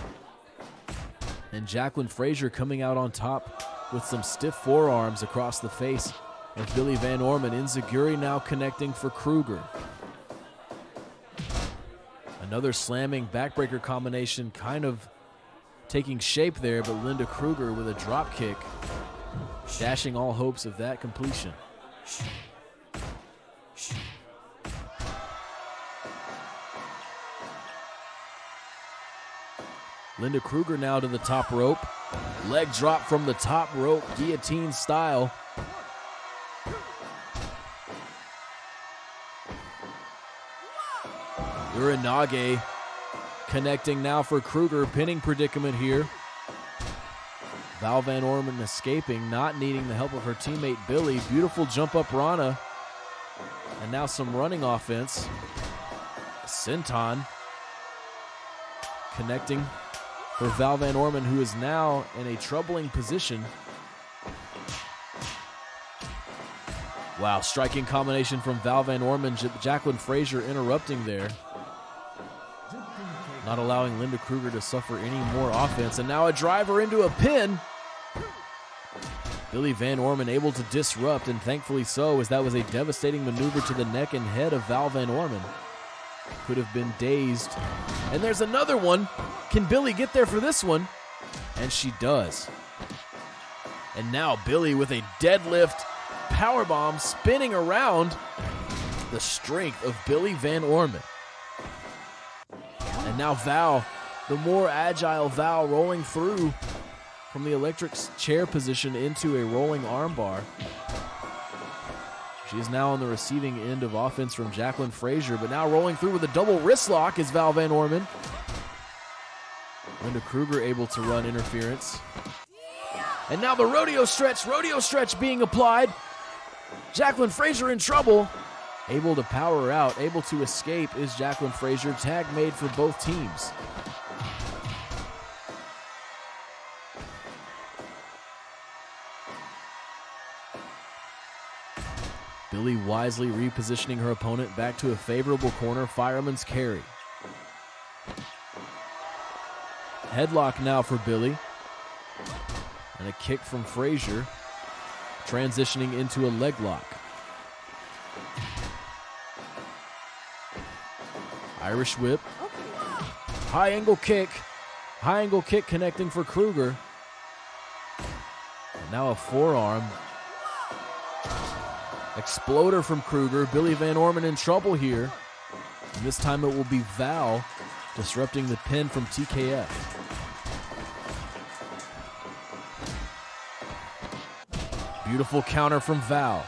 [SPEAKER 1] And Jacqueline Frazier coming out on top with some stiff forearms across the face of Billy Van Orman. Enziguri now connecting for Kruger. Another slamming backbreaker combination kind of taking shape there, but Linda Kruger with a drop kick, dashing all hopes of that completion. Linda Kruger now to the top rope. Leg drop from the top rope, guillotine style. Uranage connecting now for Kruger, pinning predicament here. Val Van Orman escaping, not needing the help of her teammate Billy. Beautiful jump up Rana. And now some running offense. Senton connecting for Val Van Orman, who is now in a troubling position. Wow, striking combination from Val Van Orman. Jacqueline Frazier interrupting there, not allowing Linda Kruger to suffer any more offense. And now a driver into a pin. Billy Van Orman able to disrupt, and thankfully so, as that was a devastating maneuver to the neck and head of Val Van Orman. Could have been dazed. And there's another one. Can Billy get there for this one? And she does. And now Billy with a deadlift powerbomb spinning around. The strength of Billy Van Orman. And now Val, the more agile Val, rolling through from the electric chair position into a rolling armbar. She's now on the receiving end of offense from Jacqueline Frazier, but now rolling through with a double wrist lock is Val Van Orman. Linda Kruger able to run interference. And now the rodeo stretch being applied. Jacqueline Frazier in trouble. Able to power her out, able to escape is Jacqueline Frazier. Tag made for both teams. Billy wisely repositioning her opponent back to a favorable corner, fireman's carry. Headlock now for Billy. And a kick from Frazier, transitioning into a leg lock. Irish whip. High angle kick. High angle kick connecting for Kruger. And now a forearm. Exploder from Kruger. Billy Van Orman in trouble here. And this time it will be Val disrupting the pin from TKF. Beautiful counter from Val.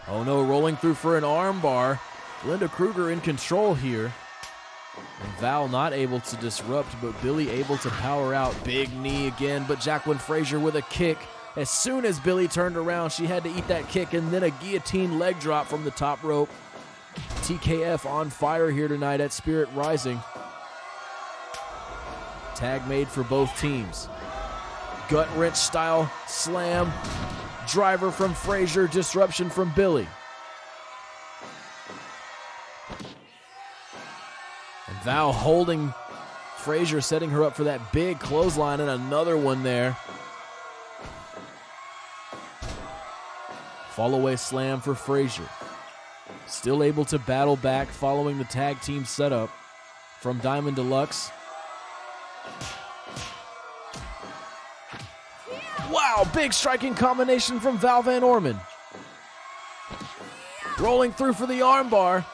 [SPEAKER 1] Oh no, rolling through for an arm bar. Linda Kruger in control here. And Val not able to disrupt, but Billy able to power out. Big knee again, but Jacqueline Frazier with a kick. As soon as Billy turned around, she had to eat that kick, and then a guillotine leg drop from the top rope. TKF on fire here tonight at Spirit Rising. Tag made for both teams. Gut wrench style slam. Driver from Frazier, disruption from Billy. And Val holding Frazier, setting her up for that big clothesline, and another one there. Fall away slam for Frazier. Still able to battle back following the tag team setup from Diamond Deluxe. Wow, big striking combination from Val Van Orman. Rolling through for the armbar.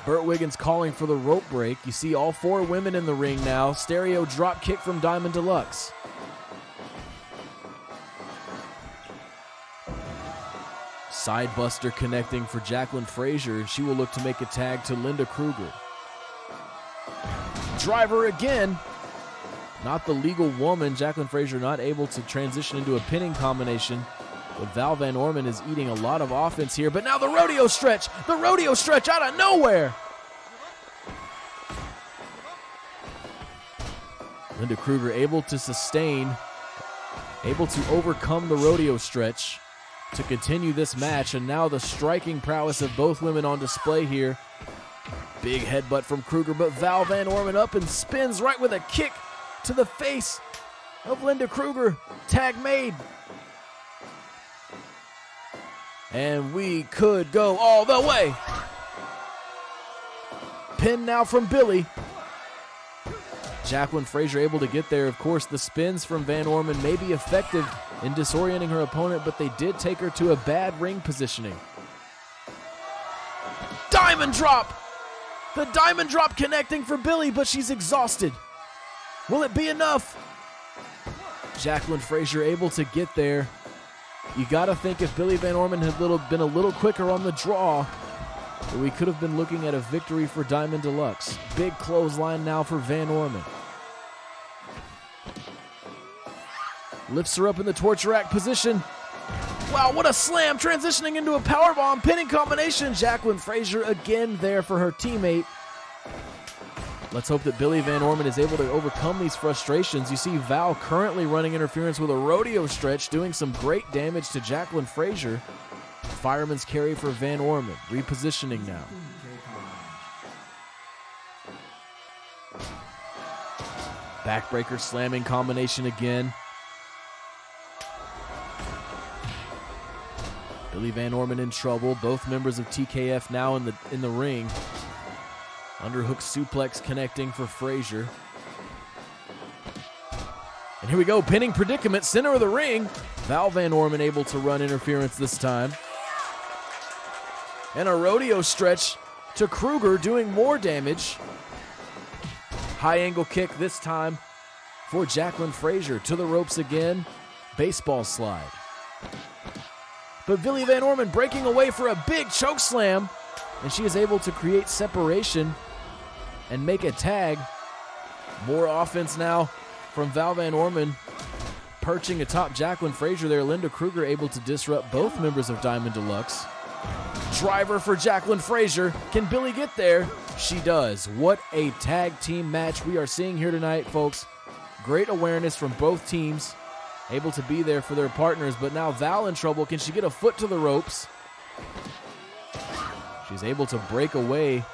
[SPEAKER 1] Burt Wiggins calling for the rope break. You see all four women in the ring now. Stereo drop kick from Diamond Deluxe. Side buster connecting for Jacqueline Frazier, and she will look to make a tag to Linda Kruger. Driver again. Not the legal woman. Jacqueline Frazier not able to transition into a pinning combination. But Val Van Orman is eating a lot of offense here. But now the rodeo stretch. The rodeo stretch out of nowhere. Linda Kruger able to sustain. Able to overcome the rodeo stretch to continue this match. And now the striking prowess of both women on display here. Big headbutt from Kruger. But Val Van Orman up and spins right with a kick to the face of Linda Kruger. Tag made. And we could go all the way. Pin now from Billy. Jacqueline Frazier able to get there. Of course, the spins from Van Orman may be effective in disorienting her opponent, but they did take her to a bad ring positioning. Diamond drop. The diamond drop connecting for Billy, but she's exhausted. Will it be enough? Jacqueline Frazier able to get there. You got to think if Billy Van Orman had been a little quicker on the draw, we could have been looking at a victory for Diamond Deluxe. Big clothesline now for Van Orman. Lifts her up in the torture rack position. Wow, what a slam, transitioning into a powerbomb, pinning combination. Jacqueline Frazier again there for her teammate. Let's hope that Billy Van Orman is able to overcome these frustrations. You see Val currently running interference with a rodeo stretch, doing some great damage to Jacqueline Frazier. Fireman's carry for Van Orman, repositioning now. Backbreaker slamming combination again. Billy Van Orman in trouble. Both members of TKF now in the ring. Underhook suplex connecting for Frazier. And here we go, pinning predicament, center of the ring. Val Van Orman able to run interference this time. And a rodeo stretch to Kruger, doing more damage. High angle kick this time for Jacqueline Frazier. To the ropes again. Baseball slide. But Billy Van Orman breaking away for a big choke slam. And she is able to create separation and make a tag. More offense now from Val Van Orman. Perching atop Jacqueline Frazier there. Linda Kruger able to disrupt both members of Diamond Deluxe. Driver for Jacqueline Frazier. Can Billy get there? She does. What a tag team match we are seeing here tonight, folks. Great awareness from both teams. Able to be there for their partners, but now Val in trouble. Can she get a foot to the ropes? She's able to break away.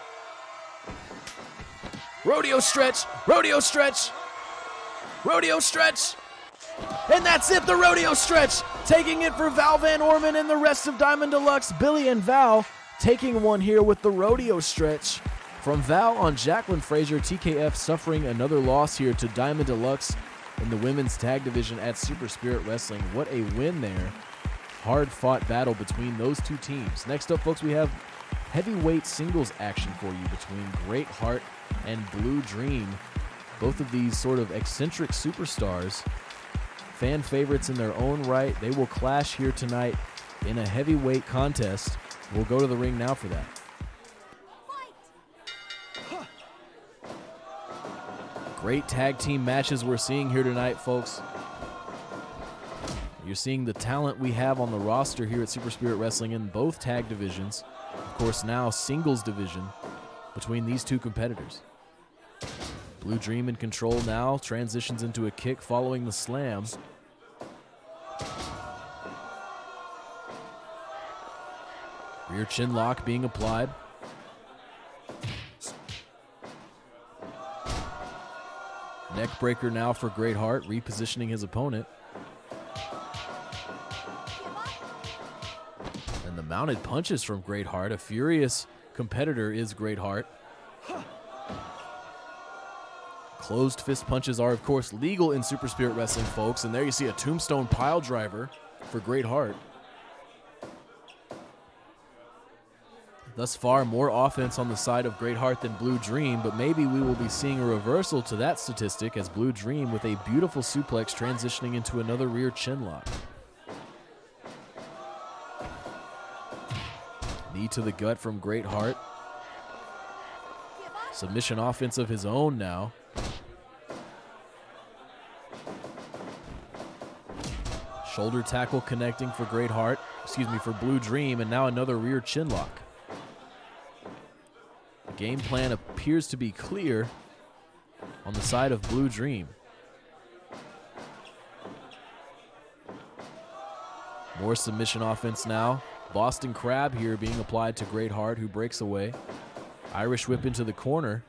[SPEAKER 1] Rodeo stretch, rodeo stretch, rodeo stretch. And that's it, the rodeo stretch. Taking it for Val Van Orman and the rest of Diamond Deluxe. Billy and Val taking one here with the rodeo stretch. From Val on Jacqueline Frazier, TKF suffering another loss here to Diamond Deluxe in the women's tag division at Super Spirit Wrestling. What a win there. Hard-fought battle between those two teams. Next up, folks, we have heavyweight singles action for you between Great Heart and Blue Dream. Both of these sort of eccentric superstars, fan favorites in their own right. They will clash here tonight in a heavyweight contest. We'll go to the ring now for that. Great tag team matches we're seeing here tonight, folks. You're seeing the talent we have on the roster here at Super Spirit Wrestling in both tag divisions. Of course, now singles division between these two competitors. Blue Dream in control now, transitions into a kick following the slam. Rear chin lock being applied. Neck breaker now for Great Heart, repositioning his opponent. And the mounted punches from Great Heart. A furious competitor is Great Heart. Closed fist punches are, of course, legal in Super Spirit Wrestling, folks. And there you see a tombstone pile driver for Great Heart. Thus far, more offense on the side of Great Heart than Blue Dream, but maybe we will be seeing a reversal to that statistic as Blue Dream with a beautiful suplex transitioning into another rear chin lock. Knee to the gut from Great Heart. Submission offense of his own now. Shoulder tackle connecting for Great Heart, for Blue Dream, and now another rear chin lock. The game plan appears to be clear on the side of Blue Dream. More submission offense now. Boston Crab here being applied to Great Heart, who breaks away. Irish whip into the corner.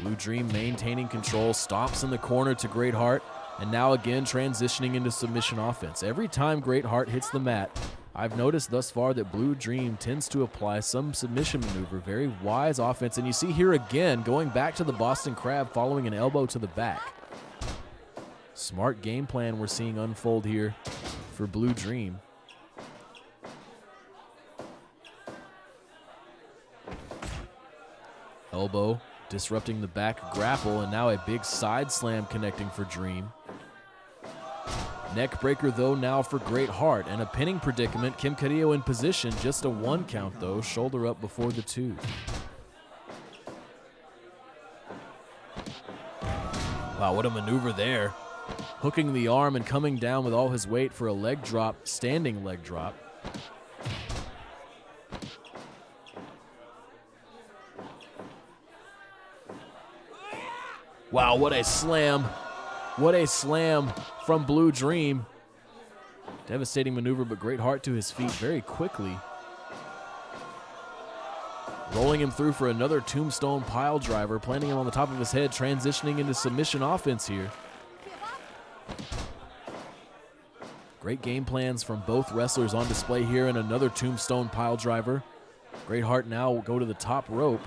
[SPEAKER 1] Blue Dream maintaining control, stomps in the corner to Great Heart, and now again transitioning into submission offense. Every time Great Heart hits the mat, I've noticed thus far that Blue Dream tends to apply some submission maneuver. Very wise offense, and you see here again, going back to the Boston Crab following an elbow to the back. Smart game plan we're seeing unfold here for Blue Dream. Elbow disrupting the back grapple, and now a big side slam connecting for Dream. Neck breaker though now for Great Heart, and a pinning predicament. Kim Carrillo in position, just a 1 count though, shoulder up before the 2. Wow, what a maneuver there. Hooking the arm and coming down with all his weight for a leg drop, standing leg drop. Wow, what a slam. What a slam from Blue Dream. Devastating maneuver, but Great Heart to his feet very quickly. Rolling him through for another tombstone pile driver, planting him on the top of his head, transitioning into submission offense here. Great game plans from both wrestlers on display here, and another tombstone pile driver. Great Heart now will go to the top rope,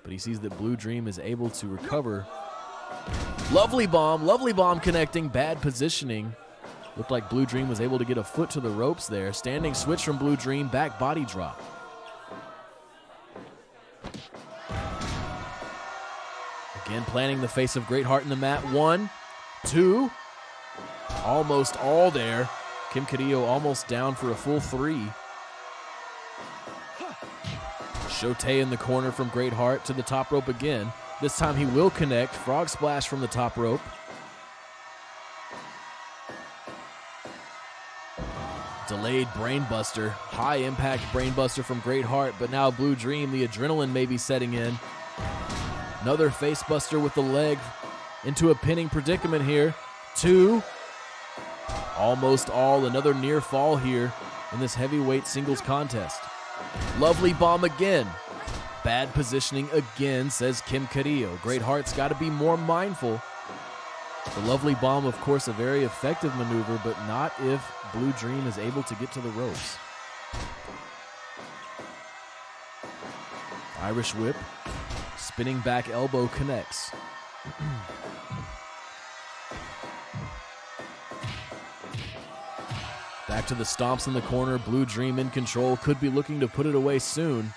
[SPEAKER 1] but he sees that Blue Dream is able to recover. Lovely bomb connecting, bad positioning. Looked like Blue Dream was able to get a foot to the ropes there. Standing switch from Blue Dream, back body drop. Again, planting the face of Great Heart in the mat. 1, 2. Almost all there. Kim Carrillo almost down for a full 3. Shote in the corner from Great Heart to the top rope again. This time he will connect. Frog splash from the top rope. Delayed brainbuster. High impact brainbuster from Great Heart, but now Blue Dream, the adrenaline may be setting in. Another facebuster with the leg into a pinning predicament here. 2. Almost all. Another near fall here in this heavyweight singles contest. Lovely bomb again. Bad positioning again, says Kim Carrillo. Great Heart's got to be more mindful. The lovely bomb, of course, a very effective maneuver, but not if Blue Dream is able to get to the ropes. Irish whip. Spinning back elbow connects. Back to the stomps in the corner. Blue Dream in control. Could be looking to put it away soon.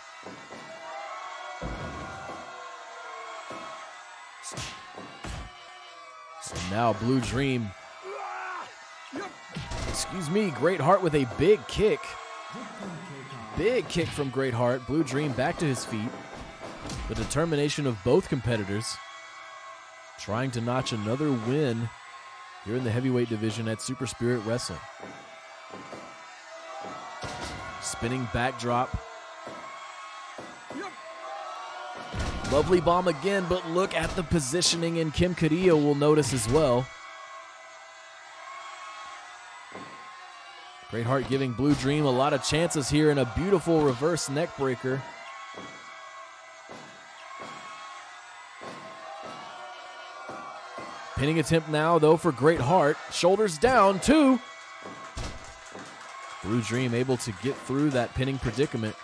[SPEAKER 1] And now Blue Dream. Great Heart with a big kick. Big kick from Great Heart. Blue Dream back to his feet. The determination of both competitors trying to notch another win here in the heavyweight division at Super Spirit Wrestling. Spinning backdrop. Lovely bomb again, but look at the positioning, and Kim Carrillo will notice as well. Great Heart giving Blue Dream a lot of chances here in a beautiful reverse neck breaker. Pinning attempt now, though, for Great Heart. Shoulders down, 2. Blue Dream able to get through that pinning predicament.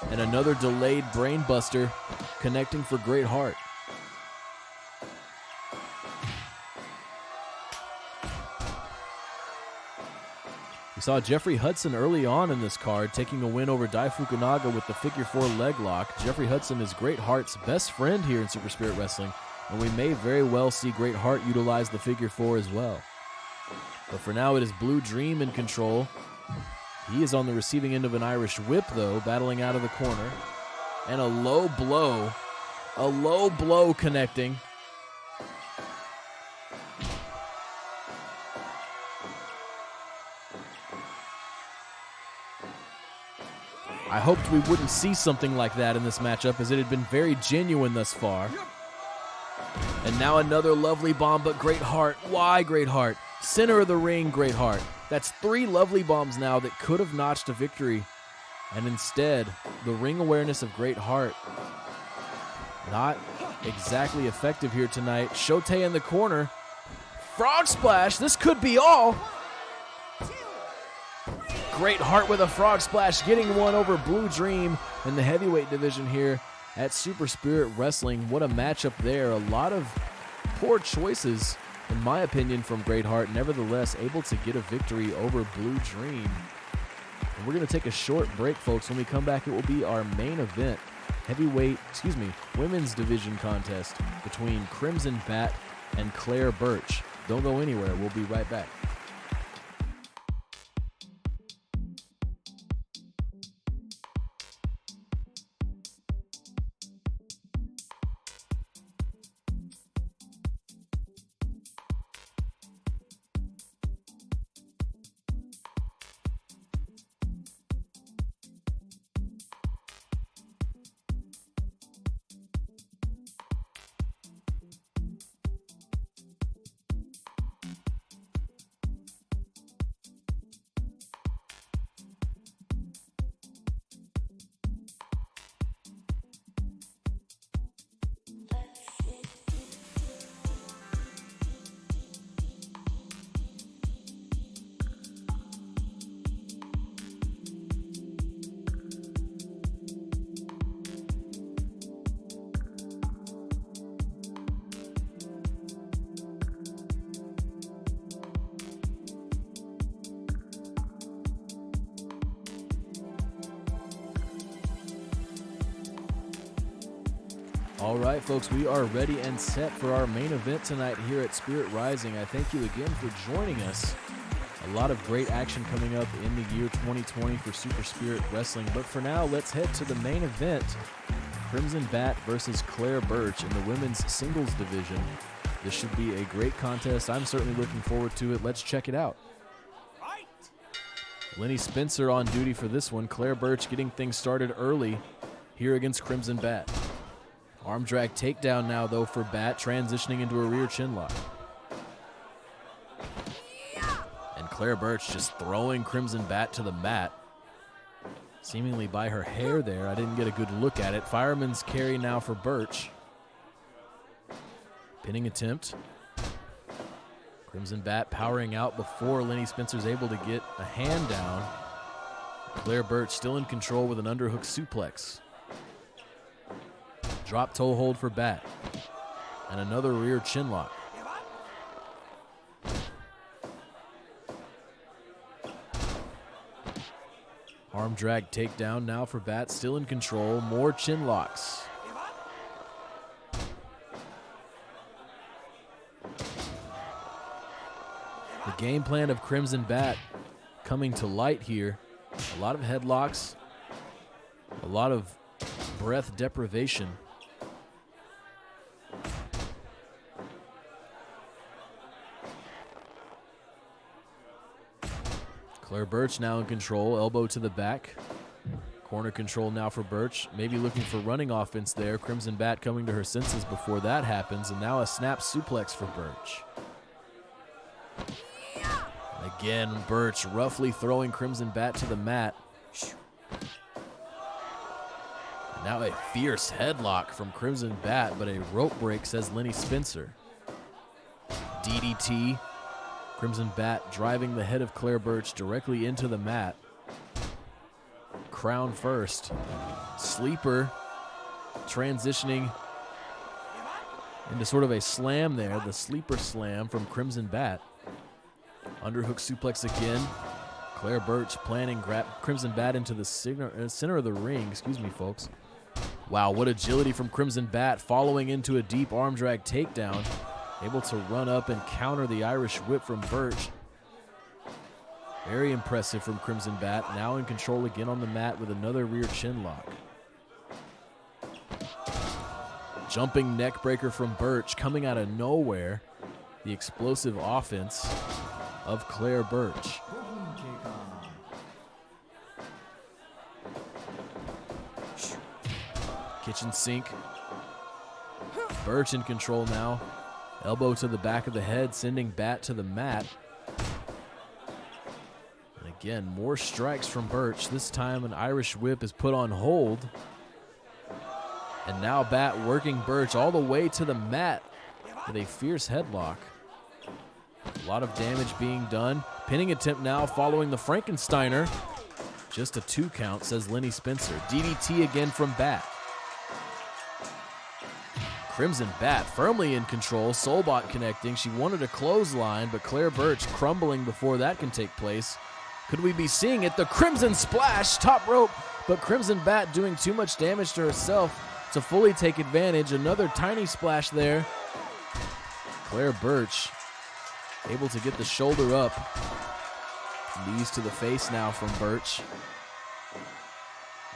[SPEAKER 1] And another delayed brain buster connecting for Great Heart. We saw Jeffrey Hudson early on in this card taking a win over Dai Fukunaga with the figure 4 leg lock. Jeffrey Hudson is Great Heart's best friend here in Super Spirit Wrestling, and we may very well see Great Heart utilize the figure 4 as well. But for now, it is Blue Dream in control. He is on the receiving end of an Irish whip, though, battling out of the corner. And a low blow connecting. I hoped we wouldn't see something like that in this matchup, as it had been very genuine thus far. And now another lovely bomb, but Great Heart. Why Great Heart? Center of the ring, Great Heart. That's 3 lovely bombs now that could have notched a victory. And instead, the ring awareness of Great Heart not exactly effective here tonight. Shote in the corner. Frog splash. This could be all. Great Heart with a frog splash, getting one over Blue Dream in the heavyweight division here at Super Spirit Wrestling. What a matchup there. A lot of poor choices, in my opinion, from Great Heart. Nevertheless, able to get a victory over Blue Dream. And we're going to take a short break, folks. When we come back, it will be our main event, women's division contest between Crimson Bat and Claire Birch. Don't go anywhere. We'll be right back. All right, folks, we are ready and set for our main event tonight here at Spirit Rising. I thank you again for joining us. A lot of great action coming up in the year 2020 for Super Spirit Wrestling. But for now, let's head to the main event. Crimson Bat versus Claire Burch in the women's singles division. This should be a great contest. I'm certainly looking forward to it. Let's check it out. Lenny Spencer on duty for this one. Claire Burch getting things started early here against Crimson Bat. Arm drag takedown now, though, for Bat, transitioning into a rear chin lock. And Claire Burch just throwing Crimson Bat to the mat, seemingly by her hair there. I didn't get a good look at it. Fireman's carry now for Burch. Pinning attempt. Crimson Bat powering out before Lenny Spencer's able to get a hand down. Claire Burch still in control with an underhook suplex. Drop toe hold for Bat. And another rear chin lock. Arm drag takedown now for Bat, still in control. More chin locks. The game plan of Crimson Bat coming to light here. A lot of headlocks, a lot of breath deprivation. Claire Burch now in control, elbow to the back. Corner control now for Burch, maybe looking for running offense there. Crimson Bat coming to her senses before that happens, and now a snap suplex for Burch. And again, Burch roughly throwing Crimson Bat to the mat. And now a fierce headlock from Crimson Bat, but a rope break, says Lenny Spencer. DDT. Crimson Bat driving the head of Claire Burch directly into the mat. Crown first. Sleeper transitioning into sort of a slam there. The sleeper slam from Crimson Bat. Underhook suplex again. Claire Burch planning grab Crimson Bat into the center of the ring. Excuse me, folks. Wow, what agility from Crimson Bat, following into a deep arm drag takedown. Able to run up and counter the Irish whip from Burch. Very impressive from Crimson Bat. Now in control again on the mat with another rear chin lock. Jumping neck breaker from Burch coming out of nowhere. The explosive offense of Claire Burch. Kitchen sink. Burch in control now. Elbow to the back of the head, sending Bat to the mat. And again, more strikes from Burch. This time an Irish whip is put on hold. And now Bat working Burch all the way to the mat with a fierce headlock. A lot of damage being done. Pinning attempt now following the Frankensteiner. Just a 2 count, says Lenny Spencer. DDT again from Bat. Crimson Bat firmly in control. Soulbot connecting. She wanted a clothesline, but Claire Burch crumbling before that can take place. Could we be seeing it? The Crimson Splash, top rope, but Crimson Bat doing too much damage to herself to fully take advantage. Another tiny splash there. Claire Burch able to get the shoulder up. Knees to the face now from Burch.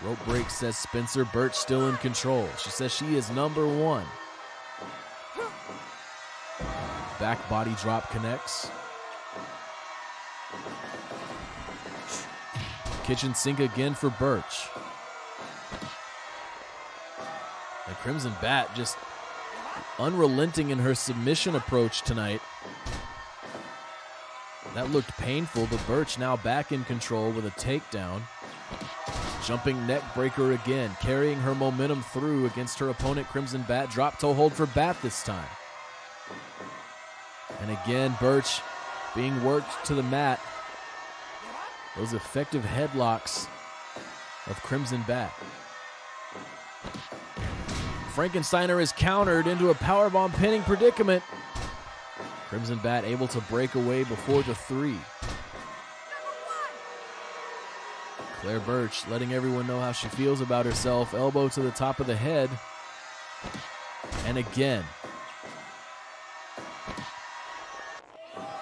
[SPEAKER 1] Rope break, says Spencer. Burch still in control. She says she is number one. Back body drop connects. Kitchen sink again for Burch. And Crimson Bat just unrelenting in her submission approach tonight. That looked painful, but Burch now back in control with a takedown. Jumping neck breaker again, carrying her momentum through against her opponent, Crimson Bat. Drop toe hold for Bat this time. And again, Burch being worked to the mat. Those effective headlocks of Crimson Bat. Frankensteiner is countered into a powerbomb pinning predicament. Crimson Bat able to break away before the 3. Claire Burch letting everyone know how she feels about herself. Elbow to the top of the head. and again.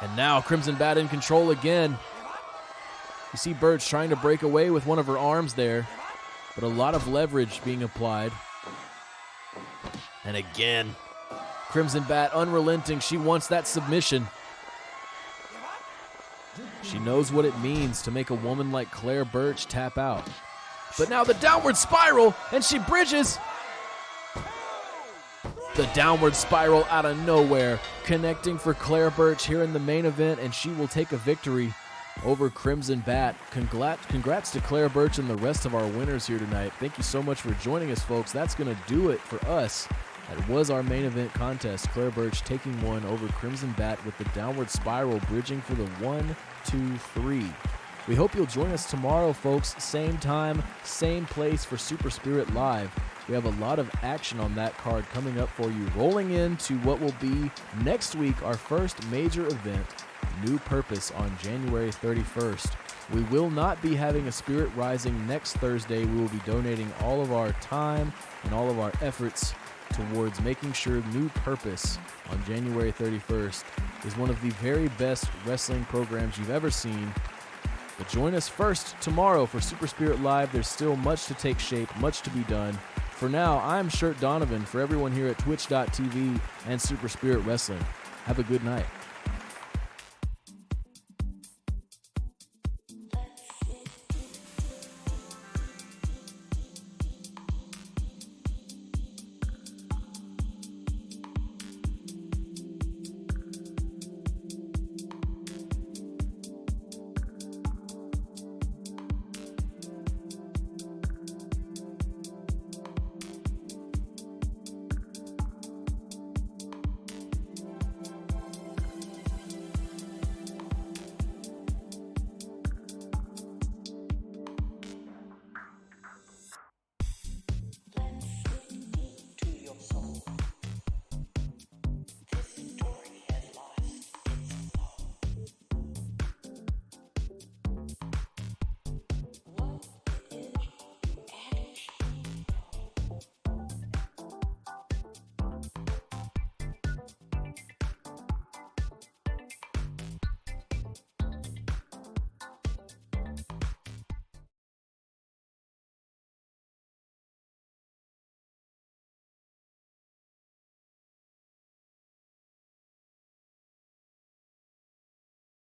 [SPEAKER 1] And now Crimson Bat in control again. You see Burch trying to break away with one of her arms there, but a lot of leverage being applied. And again, Crimson Bat unrelenting. She wants that submission. She knows what it means to make a woman like Claire Burch tap out. But now the downward spiral, and she bridges. The downward spiral out of nowhere, connecting for Claire Burch here in the main event, and she will take a victory over Crimson Bat. Congrats to Claire Burch and the rest of our winners here tonight. Thank you so much for joining us, folks. That's going to do it for us. That was our main event contest. Claire Burch taking one over Crimson Bat with the downward spiral, bridging for the 1, 2, 3. We hope you'll join us tomorrow, folks. Same time, same place for Super Spirit Live. We have a lot of action on that card coming up for you. Rolling into what will be next week, our first major event, New Purpose, on January 31st. We will not be having a Spirit Rising next Thursday. We will be donating all of our time and all of our efforts towards making sure New Purpose on January 31st is one of the very best wrestling programs you've ever seen. But join us first tomorrow for Super Spirit Live. There's still much to take shape, much to be done. For now, I'm Shirt Donovan for everyone here at Twitch.tv and Super Spirit Wrestling. Have a good night.